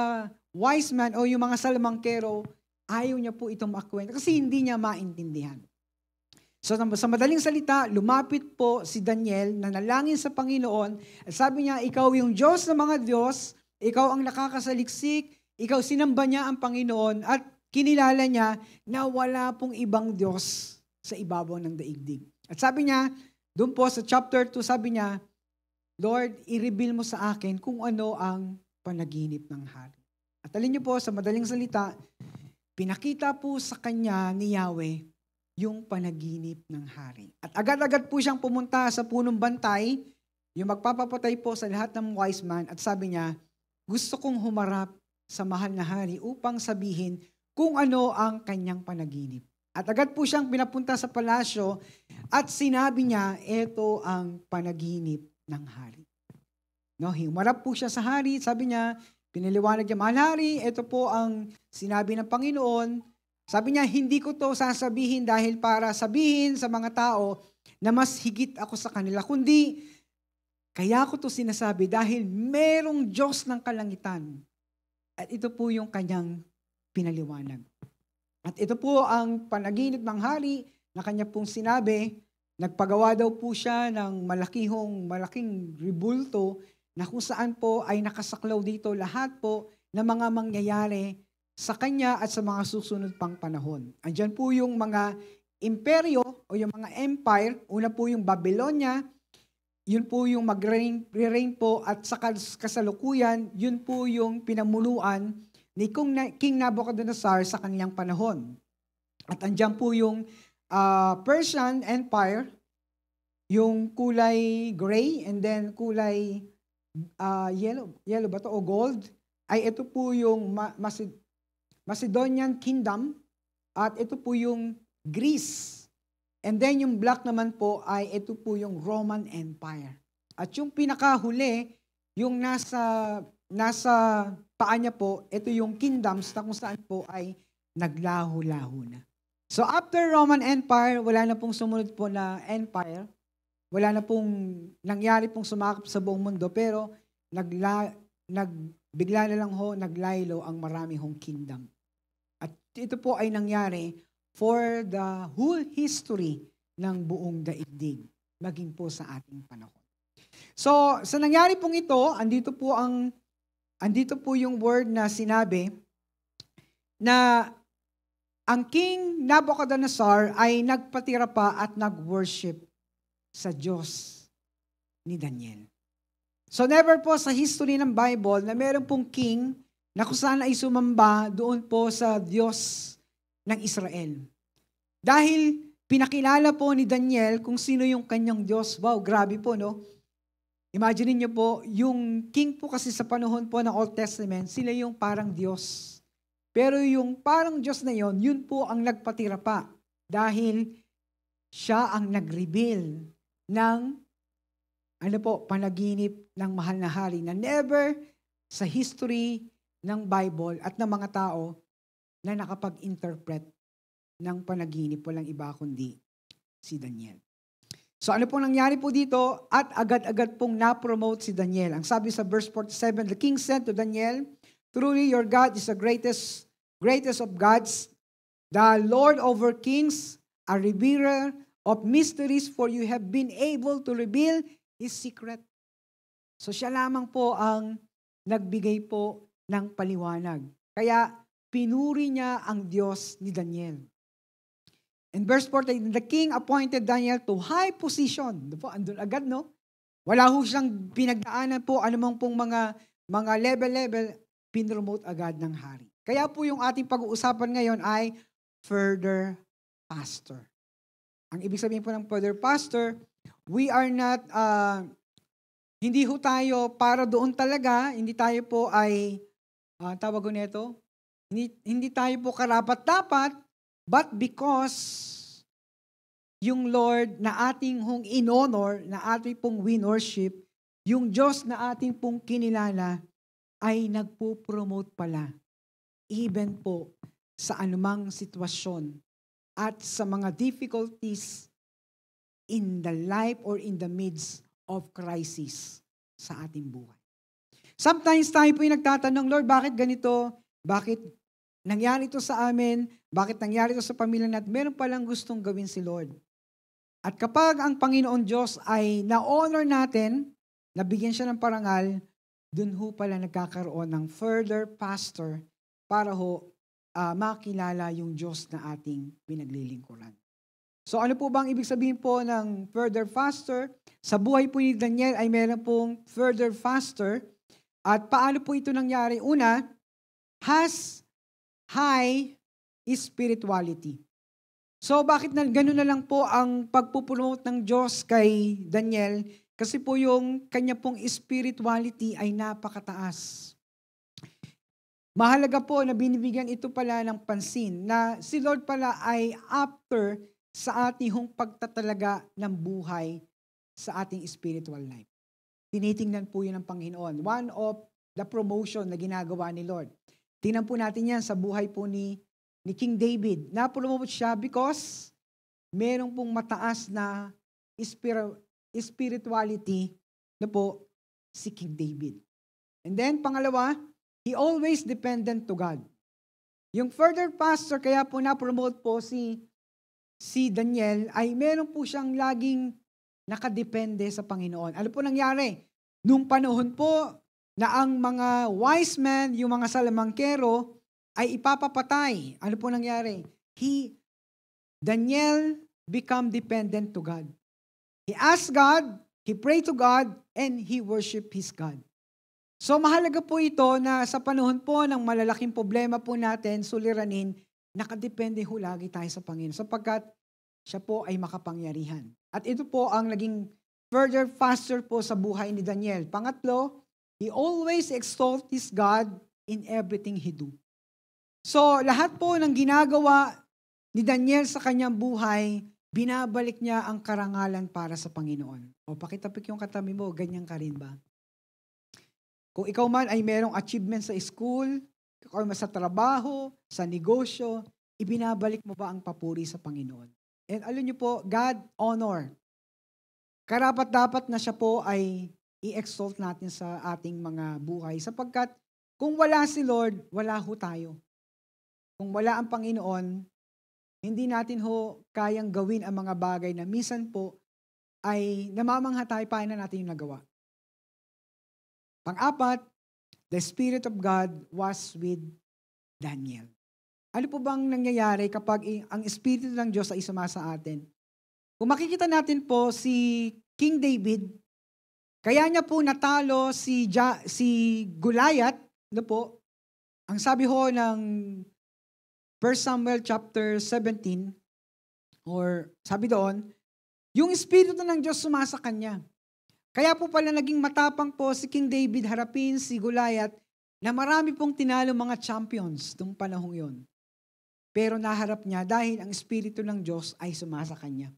wise man o yung mga salamangkero, ayaw niya po itong makwento kasi hindi niya maintindihan. So sa madaling salita, lumapit po si Daniel na nalangin sa Panginoon at sabi niya, ikaw yung Diyos ng mga Diyos, ikaw ang nakakasaliksik, ikaw sinamba niya ang Panginoon at kinilala niya na wala pong ibang Diyos sa ibabaw ng daigdig. At sabi niya, doon po sa chapter 2, sabi niya, Lord, i-reveal mo sa akin kung ano ang panaginip ng hari. At alin niyo po, sa madaling salita, pinakita po sa kanya ni Yahweh yung panaginip ng hari. At agad-agad po siyang pumunta sa punong bantay, yung magpapapatay po sa lahat ng wise man, at sabi niya, gusto kong humarap sa mahal na hari upang sabihin kung ano ang kanyang panaginip. At agad po siyang pinapunta sa palasyo at sinabi niya, ito ang panaginip ng hari. No, humarap po siya sa hari, sabi niya, piniliwanag niya, mahal hari, ito po ang sinabi ng Panginoon. Sabi niya, hindi ko to sasabihin dahil para sabihin sa mga tao na mas higit ako sa kanila, kundi kaya ko to sinasabi dahil merong Diyos ng kalangitan. At ito po yung kanyang pinaliwanag. At ito po ang panaginip ng hari na kanya pong sinabi, nagpagawa daw po siya ng malaking ribulto na kung saan po ay nakasaklaw dito lahat po ng mga mangyayari sa kanya at sa mga susunod pang panahon. Andyan po yung mga imperyo o yung mga empire. Una po yung Babylonia, yun po yung mag-reign po at sa kasalukuyan, yun po yung pinamuluan ni King Nabucodonosor sa kanyang panahon. At andyan po yung Persian Empire, yung kulay gray and then kulay yellow ba to o gold, ay ito po yung Macedonian Kingdom at ito po yung Greece. And then yung black naman po ay ito po yung Roman Empire. At yung pinakahuli, yung nasa paa niya po, ito yung kingdoms na kung saan po ay naglaho-laho na. So after Roman Empire, wala na pong sumunod po na empire. Wala na pong nangyari pong sumakop sa buong mundo, pero bigla na lang naglaylo ang marami hong kingdom. At ito po ay nangyari for the whole history ng buong daigdig, maging po sa ating panahon. So, sa nangyari pong ito, andito po yung word na sinabi na ang King Nabucodonosor ay nagpatira pa at nag-worship sa Diyos ni Daniel. So never po sa history ng Bible na meron pong king na kung saan ay sumamba doon po sa Diyos ng Israel. Dahil pinakilala po ni Daniel kung sino yung kanyang Diyos. Wow, grabe po, no? Imagine niyo po, yung king po kasi sa panahon po ng Old Testament, sila yung parang Diyos. Pero yung parang Diyos na yon, yun po ang nagpatira pa. Dahil siya ang nag-reveal ng panaginip ng mahal na hari na never sa history ng Bible at ng mga tao na nakapag-interpret ng panaginip, walang iba kundi si Daniel. So ano pong nangyari po dito? At agad-agad pong na-promote si Daniel. Ang sabi sa verse 47, the king said to Daniel, truly your God is the greatest of gods, the Lord over kings, a revealer of mysteries, for you have been able to reveal His secret. So siya lamang po ang nagbigay po ng paliwanag. Kaya pinuri niya ang Diyos ni Daniel. In verse 14, the king appointed Daniel to high position. Andun agad, no? Wala ho siyang pinagdaanan po, anumang pong mga level, pinromote agad ng hari. Kaya po yung ating pag-uusapan ngayon ay further pastor. Ang ibig sabihin po ng further pastor, we are not, hindi ho tayo para doon talaga, hindi tayo po ay, tawag ko nito, hindi tayo po karapat-dapat, but because yung Lord na ating hong in-honor, na ating pong win-worship, yung Diyos na ating pong kinilala, ay nagpo-promote pala, even po sa anumang sitwasyon at sa mga difficulties in the life or in the midst of crisis sa ating buhay. Sometimes tayo po yung nagtatanong, Lord, bakit ganito? Bakit nangyari ito sa amin? Bakit nangyari ito sa pamilya natin? Meron palang gustong gawin si Lord. At kapag ang Panginoon Diyos ay na-honor natin, nabigyan siya ng parangal, dun ho pala nagkakaroon ng further pastor para ho makilala yung Diyos na ating pinaglilingkuran. So ano po bang ibig sabihin po ng further pastor? Sa buhay po ni Daniel ay meron pong further pastor. At paano po ito nangyari? Una, has high spirituality. So bakit gano'n na lang po ang pagpupromote ng Diyos kay Daniel? Kasi po yung kanya pong spirituality ay napakataas. Mahalaga po na binibigyan ito pala ng pansin na si Lord pala ay after sa ating pagtatalaga ng buhay sa ating spiritual life. Tinitingnan po yun ng Panginoon. One of the promotion na ginagawa ni Lord. Tingnan po natin yan sa buhay po ni King David. Na-promote siya because merong pong mataas na spirituality na po si King David. And then, pangalawa, he always dependent to God. Yung further pastor, kaya po na-promote po si Daniel, ay meron po siyang laging nakadepende sa Panginoon. Ano po nangyari? Nung panahon po na ang mga wise men, yung mga salamangkero, ay ipapapatay. Ano po nangyari? Daniel become dependent to God. He asked God, he prayed to God, and he worshiped his God. So mahalaga po ito na sa panahon po ng malalaking problema po natin, suliranin, nakadepende ho lagi tayo sa Panginoon sapagkat siya po ay makapangyarihan. At ito po ang naging further faster po sa buhay ni Daniel. Pangatlo, he always exalt his God in everything he do. So lahat po ng ginagawa ni Daniel sa kanyang buhay, binabalik niya ang karangalan para sa Panginoon. O pakitapik yung katabi mo, ganyan ka rin ba? Kung ikaw man ay merong achievement sa school, o sa trabaho, sa negosyo, ibinabalik mo ba ang papuri sa Panginoon? And alam niyo po, God honor. Karapat-dapat na siya po ay i-exalt natin sa ating mga buhay sapagkat kung wala si Lord, wala ho tayo. Kung wala ang Panginoon, hindi natin ho kayang gawin ang mga bagay na minsan po ay namamangha tayo paano natin yung nagawa. Pang-apat, the Spirit of God was with Daniel. Ano po bang nangyayari kapag ang Espiritu ng Diyos ay sumasa atin? Kung makikita natin po si King David, kaya niya po natalo si Goliath, ano po, ang sabi ho ng 1 Samuel chapter 17, or sabi doon, yung Espiritu ng Diyos sumasa kanya. Kaya po pala naging matapang po si King David harapin si Goliath na marami pong tinalo mga champions nung panahong yon. Pero naharap niya dahil ang Espiritu ng Diyos ay sumasa kanya.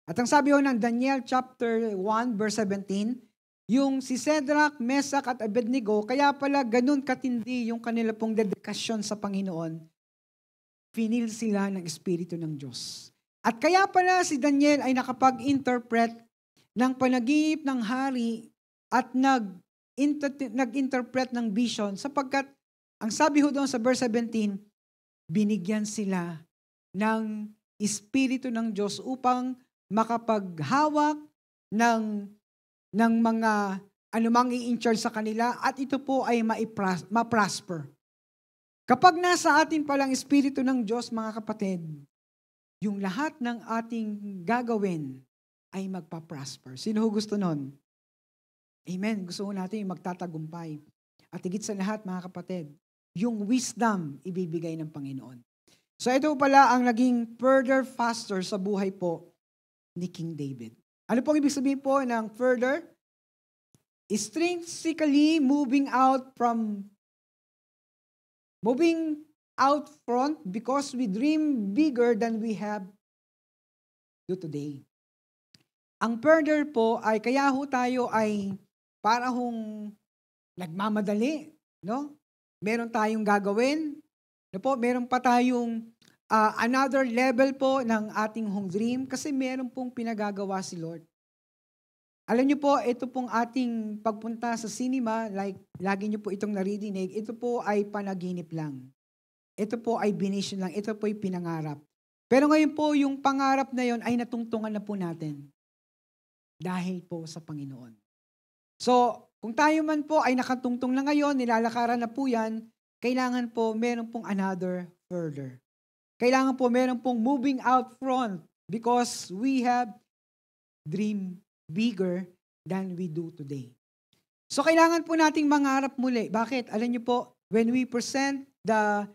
At ang sabi ho ng Daniel chapter 1 verse 17, yung si Shadrach, Meshach at Abednego, kaya pala ganun katindi yung kanila pong dedikasyon sa Panginoon, finil sila ng Espiritu ng Diyos. At kaya pala si Daniel ay nakapag-interpret ng panaginip ng hari at nag-interpret ng vision sapagkat ang sabi ho doon sa verse 17, binigyan sila ng Espiritu ng Diyos upang makapaghawak ng mga anumang i-in-charge sa kanila at ito po ay ma-prosper. Kapag nasa atin palang Espiritu ng Diyos, mga kapatid, yung lahat ng ating gagawin ay magpa-prosper. Sino ho gusto nun? Amen. Gusto ho natin yung magtatagumpay. At higit sa lahat, mga kapatid, yung wisdom ibibigay ng Panginoon. So ito pala ang naging further faster sa buhay po ni King David. Ano pong ibig sabihin po ng further? Intrinsically moving out front because we dream bigger than we have do today. Ang further po ay kaya ho tayo ay para hong nagmamadali, no? Meron tayong gagawin, no po? Meron pa tayong another level po ng ating hong dream kasi meron pong pinagagawa si Lord. Alam niyo po, ito pong ating pagpunta sa cinema, like lagi niyo po itong naririnig, ito po ay panaginip lang. Ito po ay bination lang, ito po ay pinangarap. Pero ngayon po, yung pangarap na yon ay natungtungan na po natin. Dahil po sa Panginoon. So, kung tayo man po ay nakatungtong na ngayon, nilalakaran na po yan, kailangan po meron pong another further. Kailangan po meron pong moving out front because we have dream bigger than we do today. So, kailangan po nating mangarap muli. Bakit? Alam niyo po, when we present the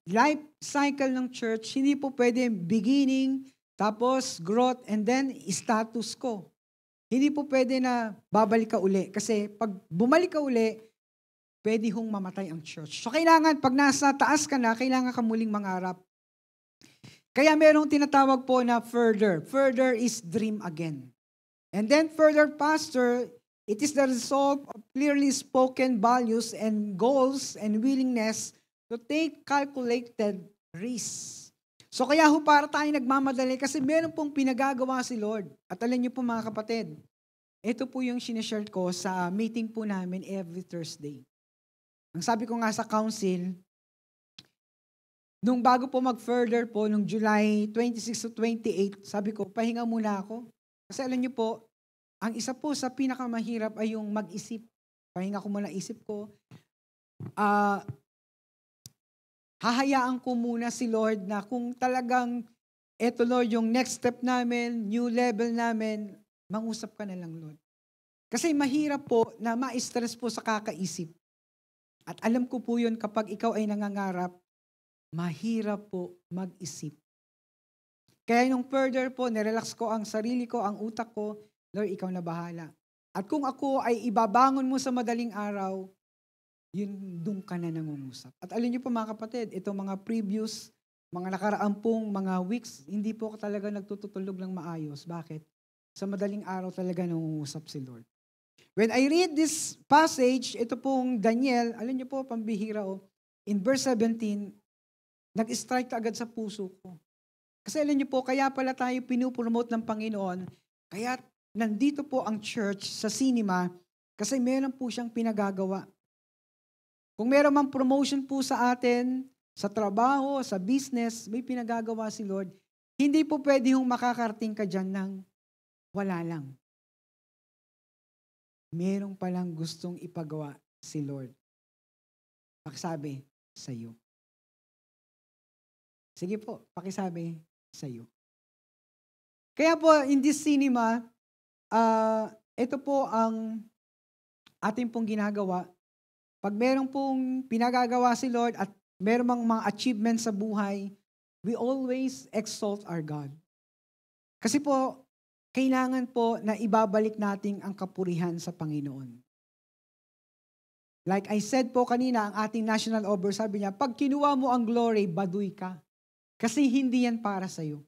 life cycle ng church, hindi po pwede beginning, tapos growth, and then status quo. Hindi po pwede na babalik ka uli. Kasi pag bumalik ka uli, pwede hong mamatay ang church. So kailangan, pag nasa taas ka na, kailangan ka muling mangarap. Kaya merong tinatawag po na further. Further is dream again. And then further, pastor, it is the result of clearly spoken values and goals and willingness to take calculated risks. So kaya ho para tayo nagmamadali kasi meron pong pinagagawa si Lord. At alam niyo po mga kapatid, ito po yung sinashare ko sa meeting po namin every Thursday. Ang sabi ko nga sa council, nung bago po mag-further po, nung July 26 to 28, sabi ko, pahinga muna ako. Kasi alam niyo po, ang isa po sa pinakamahirap ay yung mag-isip. Pahinga ko muna isip ko. hahayaan ko muna si Lord na kung talagang eto Lord, yung next step namin, new level namin, mangusap ka na lang Lord. Kasi mahirap po na ma-stress po sa kakaisip. At alam ko po yun kapag ikaw ay nangangarap, mahirap po mag-isip. Kaya nung further po, nirelax ko ang sarili ko, ang utak ko, Lord, ikaw na bahala. At kung ako ay ibabangon mo sa madaling araw, yun doon ka na nangungusap. At alam niyo po mga kapatid, itong mga previous, mga nakaraang pong mga weeks, hindi po ako talaga nagtutulog ng maayos. Bakit? Sa madaling araw talaga nangungusap si Lord. When I read this passage, ito pong Daniel, alam niyo po, pambihira in verse 17, nag-strike agad sa puso ko. Kasi alam niyo po, kaya pala tayo pinupromote ng Panginoon, kaya nandito po ang church sa cinema, kasi meron po siyang pinagagawa. Kung meron mang promotion po sa atin, sa trabaho, sa business, may pinagagawa si Lord, hindi po pwede yung makakarating ka dyan ng wala lang. Merong palang gustong ipagawa si Lord. Pakisabi, sa iyo. Sige po, pakisabi, sa iyo. Kaya po, in this cinema, ito po ang ating pong ginagawa. Pag merong pong pinagagawa si Lord at merong mga achievements sa buhay, we always exalt our God. Kasi po, kailangan po na ibabalik natin ang kapurihan sa Panginoon. Like I said po kanina, ang ating national over, sabi niya, pag kinuha mo ang glory, baduy ka. Kasi hindi yan para sa'yo.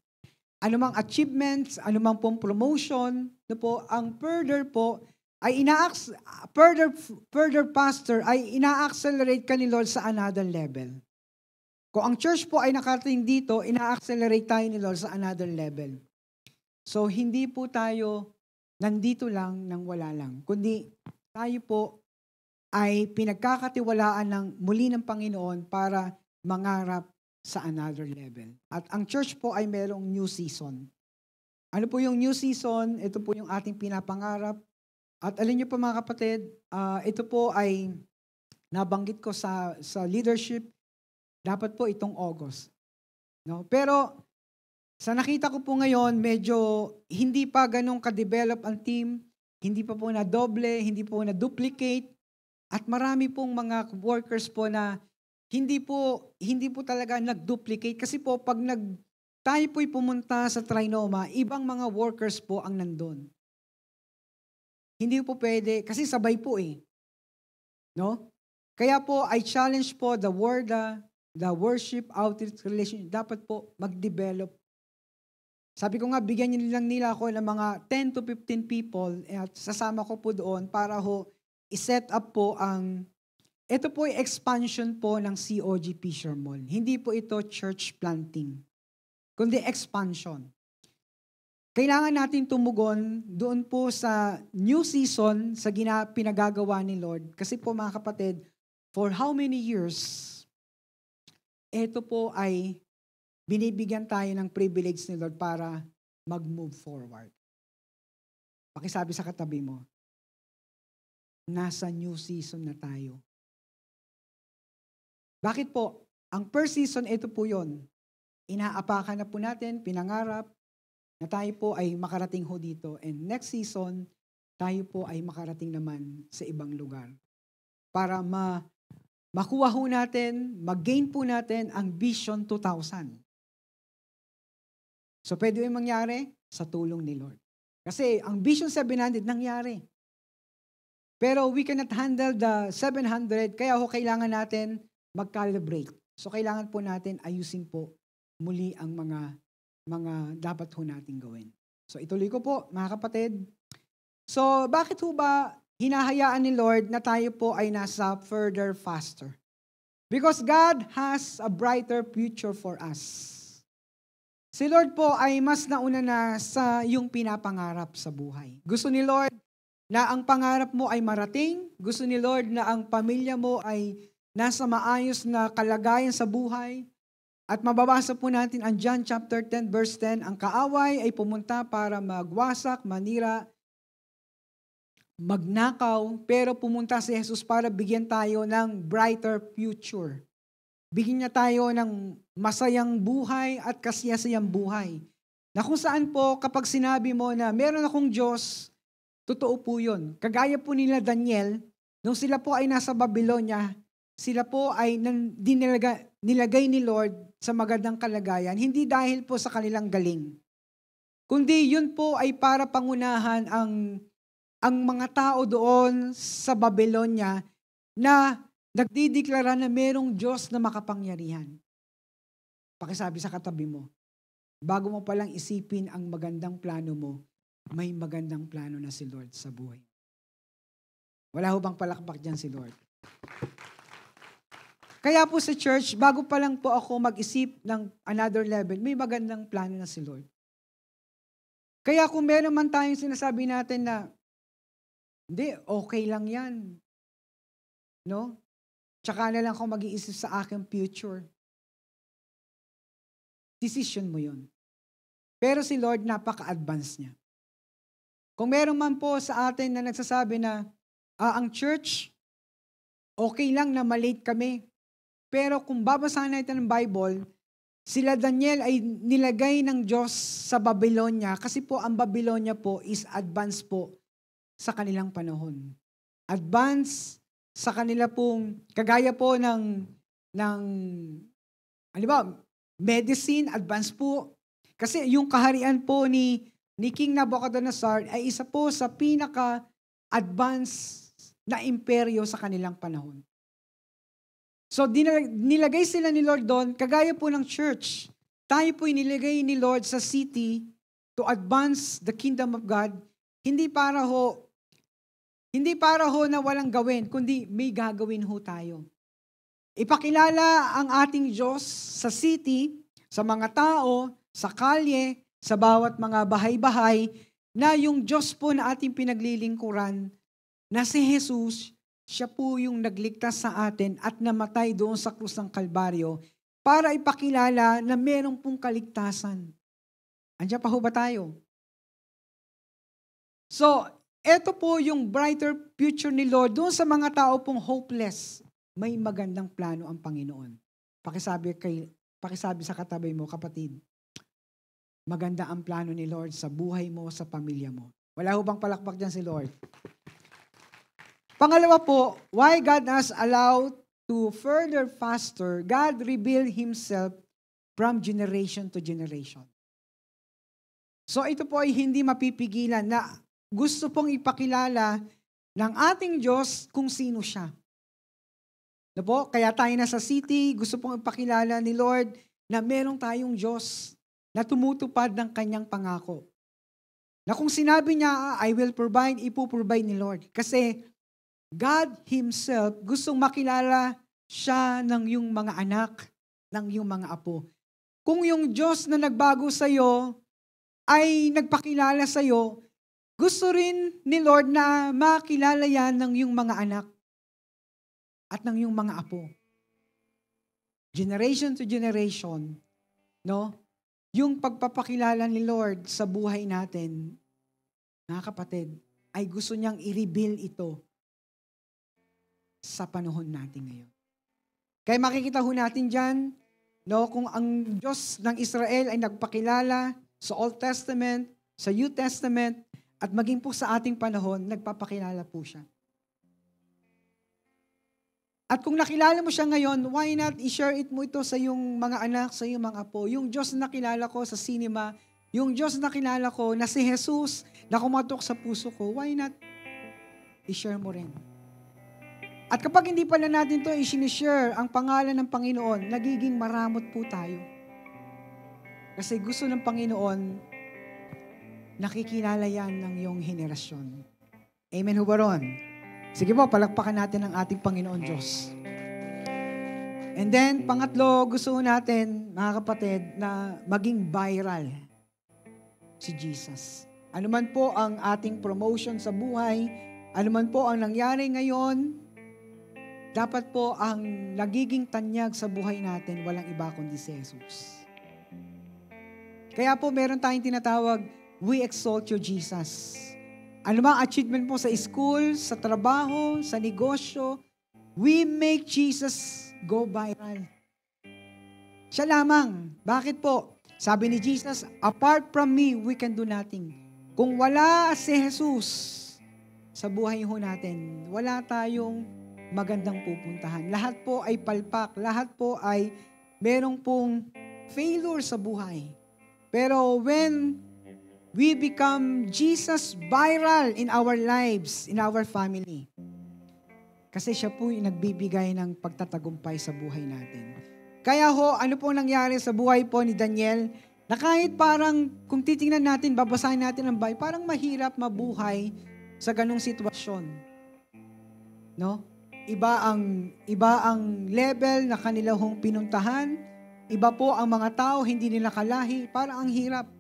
Anumang achievements, anumang pong promotion, po, ang further po, ay further pastor, ay ina-accelerate ka ni Lord sa another level. Kung ang church po ay nakarating dito, ina-accelerate tayo ni Lord sa another level. So, hindi po tayo nandito lang nang wala lang, kundi tayo po ay pinagkakatiwalaan ng muli ng Panginoon para mangarap sa another level. At ang church po ay merong new season. Ano po yung new season? Ito po yung ating pinapangarap. At alam niyo po mga kapatid, ito po ay nabanggit ko sa leadership, dapat po itong August. No? Pero sa nakita ko po ngayon, medyo hindi pa ganun ka-develop ang team, hindi pa po na-doble, hindi po na-duplicate, at marami pong mga workers po na hindi po talaga nag-duplicate. Kasi po, pag tayo po'y pumunta sa Trinoma, ibang mga workers po ang nandun. Hindi po pwede, kasi sabay po No? Kaya po, I challenge po the worship, outreach, relation, dapat po mag-develop. Sabi ko nga, bigyan lang nila ako ng mga 10 to 15 people at sasama ko po doon para i-set up po ito po ay expansion po ng COG Fisher Mall. Hindi po ito church planting, kundi expansion. Kailangan natin tumugon doon po sa new season sa pinagagawa ni Lord. Kasi po mga kapatid, for how many years, ito po ay binibigyan tayo ng privilege ni Lord para mag-move forward. Pakisabi sa katabi mo, nasa new season na tayo. Bakit po? Ang first season, ito po yon. Inaapakan na po natin, pinangarap, na tayo po ay makarating dito. And next season, tayo po ay makarating naman sa ibang lugar. Para makuha natin, mag-gain po natin ang Vision 2000. So, pwede yung mangyari sa tulong ni Lord. Kasi ang Vision 700 nangyari. Pero we cannot handle the 700, kaya kailangan natin mag-calibrate. So, kailangan po natin ayusin po muli ang mga dapat natin gawin. So, ituloy ko po, mga kapatid. So, bakit ba hinahayaan ni Lord na tayo po ay nasa further, faster? Because God has a brighter future for us. Si Lord po ay mas nauna na sa iyong pinapangarap sa buhay. Gusto ni Lord na ang pangarap mo ay marating. Gusto ni Lord na ang pamilya mo ay nasa maayos na kalagayan sa buhay. At mababasa po natin ang John chapter 10 verse 10, ang kaaway ay pumunta para magwasak, manira, magnakaw, pero pumunta si Jesus para bigyan tayo ng brighter future. Bigyan niya tayo ng masayang buhay at kasiyasayang buhay. Na kung saan po kapag sinabi mo na meron akong Diyos, totoo po yun. Kagaya po nila Daniel, nung sila po ay nasa Babylonia, sila po ay nilagay ni Lord sa magandang kalagayan, hindi dahil po sa kanilang galing. Kundi yun po ay para pangunahan ang mga tao doon sa Babylonia na nagdideklara na merong Diyos na makapangyarihan. Pakisabi sa katabi mo, bago mo palang isipin ang magandang plano mo, may magandang plano na si Lord sa buhay. Wala ho bang palakpak dyan si Lord? Kaya po sa church, bago pa lang po ako mag-isip ng another level, may magandang plano na si Lord. Kaya kung meron man tayong sinasabi natin na, hindi, okay lang yan. No? Tsaka na lang ako mag-iisip sa aking future. Decision mo yun. Pero si Lord, napaka-advance niya. Kung meron man po sa atin na nagsasabi na, ang church, okay lang na malate kami. Pero kung babasahin natin ng Bible, sila Daniel ay nilagay ng Diyos sa Babylonia kasi po ang Babylonia po is advance po sa kanilang panahon. Advance sa kanila pong, kagaya po ng ano ba, medicine, advance po. Kasi yung kaharian po ni King Nabucodonosor ay isa po sa pinaka-advance na imperyo sa kanilang panahon. So, nilagay sila ni Lord doon, kagaya po ng church. Tayo po nilagay ni Lord sa city to advance the kingdom of God. Hindi para ho na walang gawin, kundi may gagawin ho tayo. Ipakilala ang ating Diyos sa city, sa mga tao, sa kalye, sa bawat mga bahay-bahay, na yung Diyos po na ating pinaglilingkuran, na si Jesus, siya po yung nagligtas sa atin at namatay doon sa krus ng Kalbaryo para ipakilala na merong pong kaligtasan. Andiyan pa ho ba tayo? So, eto po yung brighter future ni Lord doon sa mga tao pong hopeless. May magandang plano ang Panginoon. Pakisabi sa katabi mo, kapatid, maganda ang plano ni Lord sa buhay mo, sa pamilya mo. Wala ho bang palakpak dyan si Lord? Pangalawa po, why God has allowed to further faster, God revealed Himself from generation to generation. So ito po ay hindi mapipigilan na gusto pong ipakilala ng ating Diyos kung sino siya. No po? Kaya tayo nasa city, gusto pong ipakilala ni Lord na meron tayong Diyos na tumutupad ng kanyang pangako. Na kung sinabi niya, I will provide, ipuprovide ni Lord. Kasi God Himself gustong makilala siya ng iyong mga anak, ng iyong mga apo. Kung yung Diyos na nagbago sa iyo ay nagpakilala sa iyo, gusto rin ni Lord na makilala yan ng iyong mga anak at ng iyong mga apo. Generation to generation, no? Yung pagpapakilala ni Lord sa buhay natin, mga kapatid, ay gusto niyang i-reveal ito sa panahon natin ngayon. Kaya makikita ho natin dyan, no, kung ang Diyos ng Israel ay nagpakilala sa Old Testament, sa New Testament, at maging po sa ating panahon, nagpapakilala po siya. At kung nakilala mo siya ngayon, why not i-share it mo ito sa iyong mga anak, sa iyong mga apo? Yung Diyos na nakilala ko sa cinema, yung Diyos na nakilala ko na si Jesus na kumatok sa puso ko, why not i-share mo rin? At kapag hindi pala natin ito i-share ang pangalan ng Panginoon, nagiging maramot po tayo. Kasi gusto ng Panginoon, nakikilala yan ng iyong henerasyon. Amen ho ba ron? Sige po, palakpakan natin ang ating Panginoon Diyos. And then, pangatlo, gusto natin, mga kapatid, na maging viral si Jesus. Ano man po ang ating promotion sa buhay, ano man po ang nangyari ngayon, dapat po ang nagiging tanyag sa buhay natin, walang iba kundi si Jesus. Kaya po meron tayong tinatawag, we exalt you, Jesus. Ano mang achievement po sa school, sa trabaho, sa negosyo, we make Jesus go viral. Siya lamang. Bakit po? Sabi ni Jesus, apart from me, we can do nothing. Kung wala si Jesus sa buhay ho natin, wala tayong magandang pupuntahan. Lahat po ay palpak. Lahat po ay merong pong failure sa buhay. Pero when we become Jesus viral in our lives, in our family, kasi siya po yung nagbibigay ng pagtatagumpay sa buhay natin. Kaya ho, ano po nangyari sa buhay po ni Daniel, na kahit parang, kung titingnan natin, babasahin natin ang Bible, parang mahirap mabuhay sa ganong sitwasyon. No? Iba ang level na kanila hong pinuntahan, iba po ang mga tao, hindi nila kalahi, parang ang hirap.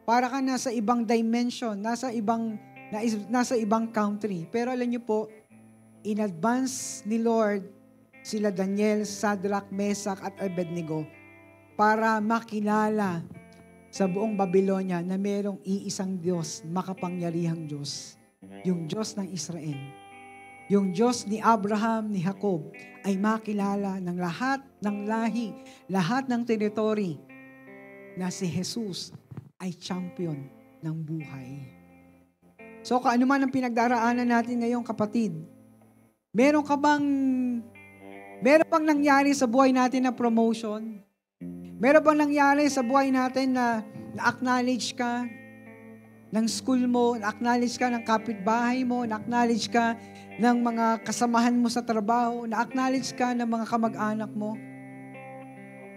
Para ka nasa ibang dimension, nasa ibang country. Pero alam niyo po, in advance ni Lord, sila Daniel, Shadrach, Meshach at Abednego para makilala sa buong Babylonia na merong iisang Diyos, makapangyarihang Diyos. Yung Diyos ng Israel. Yung Diyos ni Abraham, ni Jacob ay makilala ng lahat ng lahi, lahat ng teritory na si Jesus ay champion ng buhay. So, kung ano man ang pinagdaraanan natin ngayong kapatid, meron bang nangyari sa buhay natin na promotion? Meron bang nangyari sa buhay natin na na-acknowledge ka ng school mo, na-acknowledge ka ng kapitbahay mo, na-acknowledge ka ng mga kasamahan mo sa trabaho, na-acknowledge ka ng mga kamag-anak mo?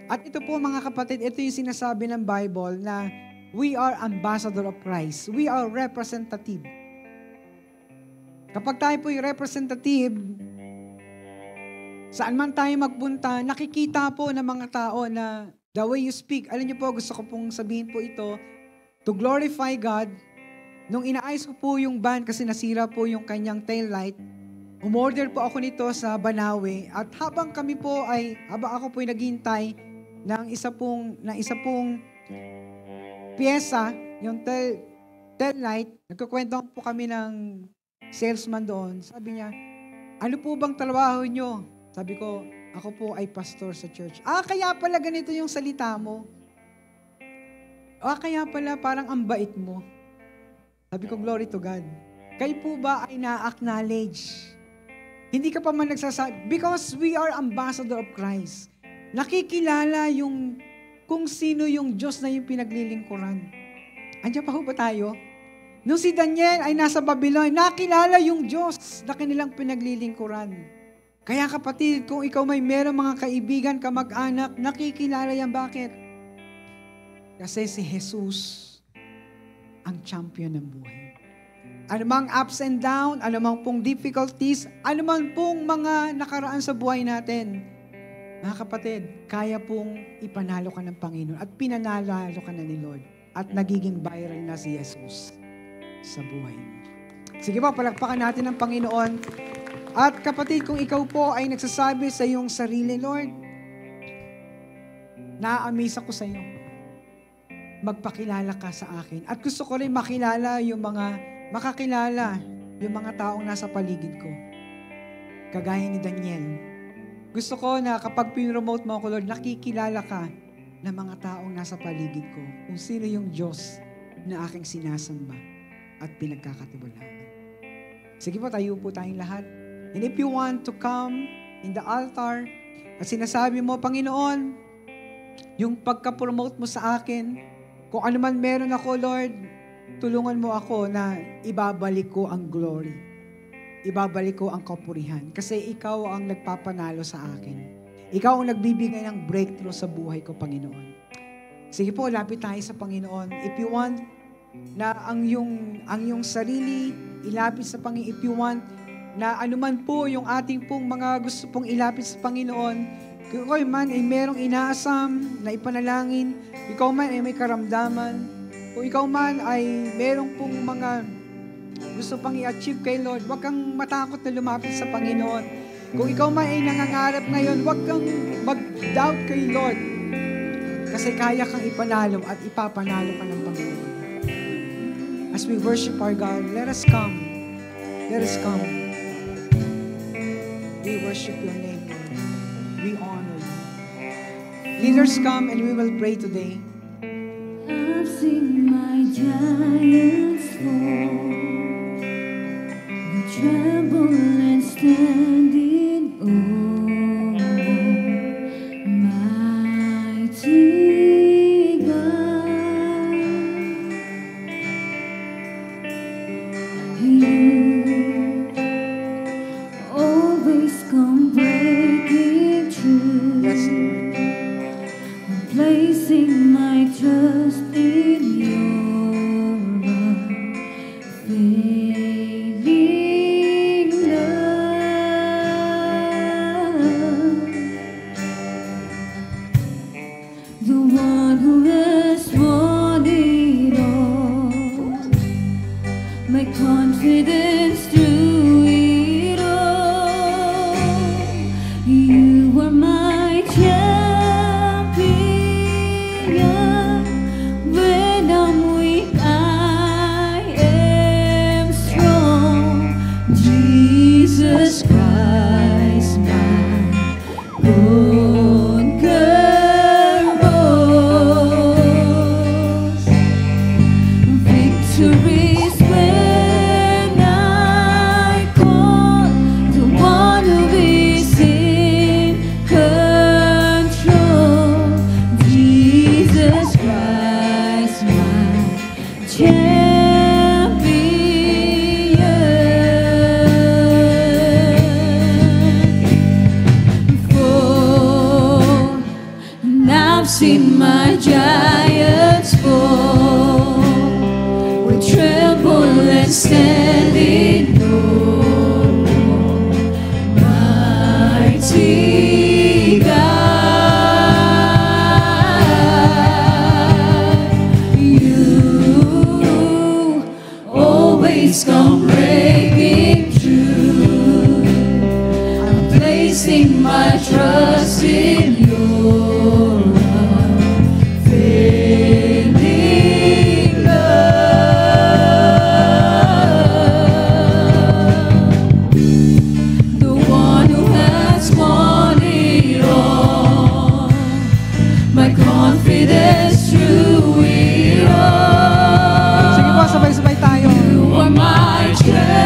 At ito po mga kapatid, ito yung sinasabi ng Bible na we are ambassador of Christ. We are representative. Kapag tayo po yung representative, saan man tayo magpunta, nakikita po ng mga tao na the way you speak, alam niyo po, gusto ko pong sabihin po ito, to glorify God, nung inaayos ko po yung van kasi nasira po yung kanyang tail light, umorder po ako nito sa Banawe at habang ako po ay naghihintay ng isa pong pyesa, yung tail light, nagkukwento po kami ng salesman doon. Sabi niya, ano po bang trabaho nyo? Sabi ko, ako po ay pastor sa church. Kaya pala ganito yung salita mo. Kaya pala parang ang bait mo. Sabi ko, glory to God. Kayo po ba ay na-acknowledge? Hindi ka pa man nagsasabi, because we are ambassador of Christ. Nakikilala kung sino yung Diyos na yung pinaglilingkuran. Andiyan pa ho ba tayo? Nung si Daniel ay nasa Babylon, nakilala yung Diyos na kanilang pinaglilingkuran. Kaya kapatid, kung ikaw may merong mga kaibigan, kamag-anak, nakikilala yan. Bakit? Kasi si Jesus ang champion ng buhay. Anumang ups and down, anumang pong difficulties, anumang pong mga nakaraan sa buhay natin, mga kapatid, kaya pong ipanalo ka ng Panginoon at pinanalo ka na ni Lord at nagiging viral na si Jesus sa buhay mo. Sige po, palakpakan natin ang Panginoon. At kapatid, kung ikaw po ay nagsasabi sa iyong sarili, Lord, na-amaze ako sa iyo. Magpakilala ka sa akin. At gusto ko rin makakilala yung mga taong nasa paligid ko. Kagaya ni Daniel. Gusto ko na kapag pinromote mo ako, Lord, nakikilala ka ng mga taong nasa paligid ko. Kung sino yung Diyos na aking sinasamba at pinagkakatiwalaan. Sige po, tayo po tayong lahat. And if you want to come in the altar at sinasabi mo, Panginoon, yung pagka-promote mo sa akin, kung ano man meron ako, Lord, tulungan mo ako na ibabalik ko ang glory. Ibabalik ko ang kapurihan. Kasi ikaw ang nagpapanalo sa akin. Ikaw ang nagbibigay ng breakthrough sa buhay ko, Panginoon. Sige po, lapit tayo sa Panginoon. If you want na ang iyong sarili ilapit sa Panginoon, if you want na anuman po yung ating pong mga gusto pong ilapit sa Panginoon, kung ikaw man ay merong inaasam na ipanalangin, ikaw man ay may karamdaman, kung ikaw man ay merong pong mga gusto pang i-achieve kay Lord, huwag kang matakot na lumapit sa Panginoon. Kung ikaw man ay nangangarap ngayon, huwag kang mag-doubt kay Lord. Kasi kaya kang ipanalo at ipapanalo ka ng Panginoon. As we worship our God, let us come. Let us come. We worship your name, Lord. We honor you. Leaders, come and we will pray today. I've seen my giants fall, we tremble and stand in awe. Mighty God, you always come breaking through. Yes, Lord. Placing my trust in your unfailing love. The one who has won it all, my confidence through it all. You are my champion. When I'm weak, I am strong. Jesus Christ, my conquerors. Victories when I call the one who is in control. Jesus Christ, my champion. For I've seen my giants fall, we tremble and stand in awe. Mighty God, you always come breaking through. I'm placing my trust in your unfailing love. The one who has won it all, my confidence through it all. Sige po, sabay-sabay tayo. You are my strength.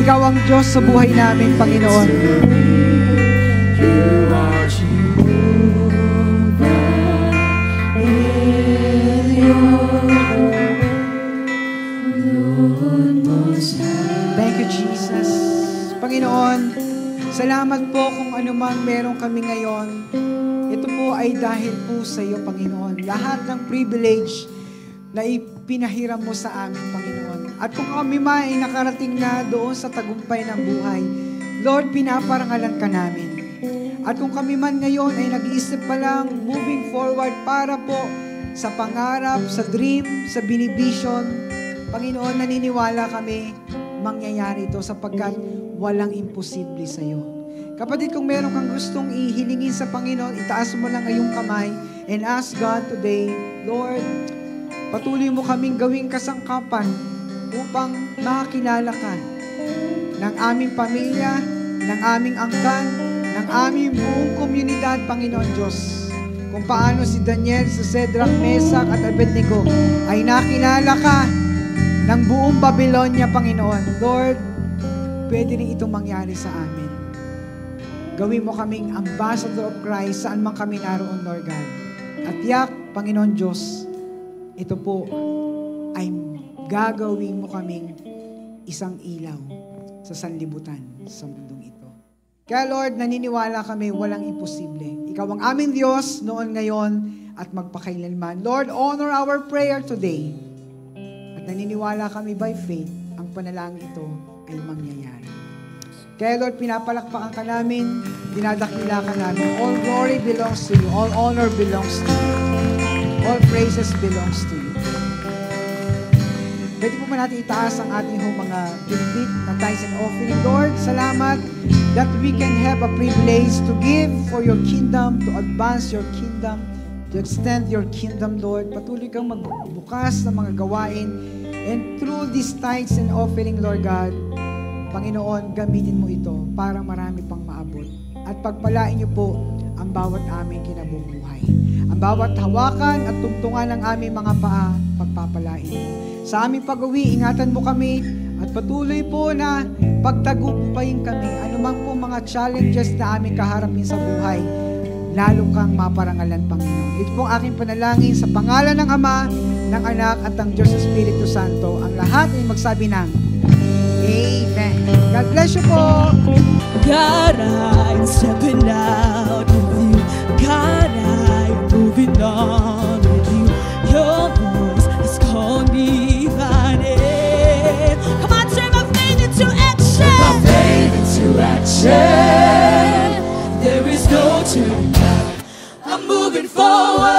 Ikaw ang Diyos sa buhay namin, Panginoon. You are Jehovah Elyon, Most High. Thank you, Jesus. Panginoon, salamat po kung anumang meron kami ngayon. Ito po ay dahil po sa iyo, Panginoon. Lahat ng privilege na ipinahiram mo sa amin, Panginoon. At kung kami man ay nakarating na doon sa tagumpay ng buhay, Lord, pinaparangalan ka namin. At kung kami man ngayon ay nag-iisip pa lang, moving forward para po sa pangarap, sa dream, sa binivision, Panginoon, naniniwala kami mangyayari ito sapagkat walang imposible sa iyo. Kapatid, kung meron kang gustong ihilingin sa Panginoon, itaas mo lang ngayong kamay and ask God today, Lord, patuloy mo kaming gawing kasangkapan upang makakilala ka ng aming pamilya, ng aming angkan, ng aming buong komunidad, Panginoon Diyos. Kung paano si Daniel, si Shadrach, Meshach at Abednego ay nakilala ka ng buong Babylonia, Panginoon. Lord, pwede rin itong mangyari sa amin. Gawin mo kaming ambassador of Christ saan man kami naroon, Lord God. At yak, Panginoon Diyos, ito po ay gagawin mo kaming isang ilaw sa sanlibutan sa mundong ito. Kaya Lord, naniniwala kami walang imposible. Ikaw ang aming Diyos noon, ngayon, at magpakailanman. Lord, honor our prayer today. At naniniwala kami by faith, ang panalangin ito ay mangyayari. Kaya Lord, pinapalakpakan ka namin, dinadakila ka namin. All glory belongs to you. All honor belongs to you. All praises belongs to you. Pwede po ba natin itaas ang ating mga binibit na tithes and offering. Lord, salamat that we can have a privilege to give for your kingdom, to advance your kingdom, to extend your kingdom, Lord. Patuloy kang magbukas ng mga gawain. And through these tithes and offering, Lord God, Panginoon, gamitin mo ito para marami pang maabot. At pagpalain niyo po ang bawat aming kinabubuhay. Ang bawat hawakan at tungtungan ng aming mga paa, pagpapalain mo. Sa aming pag-uwi, ingatan mo kami at patuloy po na pagtagumpayin kami. Anumang po mga challenges na aming kaharapin sa buhay, lalo kang maparangalan, Panginoon. Ito po ang aking panalangin sa pangalan ng Ama, ng Anak at ng Diyos Espiritu Santo. Ang lahat ay magsabi ng Amen. God bless you po. God, I'm stepping out with you. God, I'm moving on with you. Your voice is calling me by name. Come on, turn my faith into action. My faith into action. There is no turning back. I'm moving forward.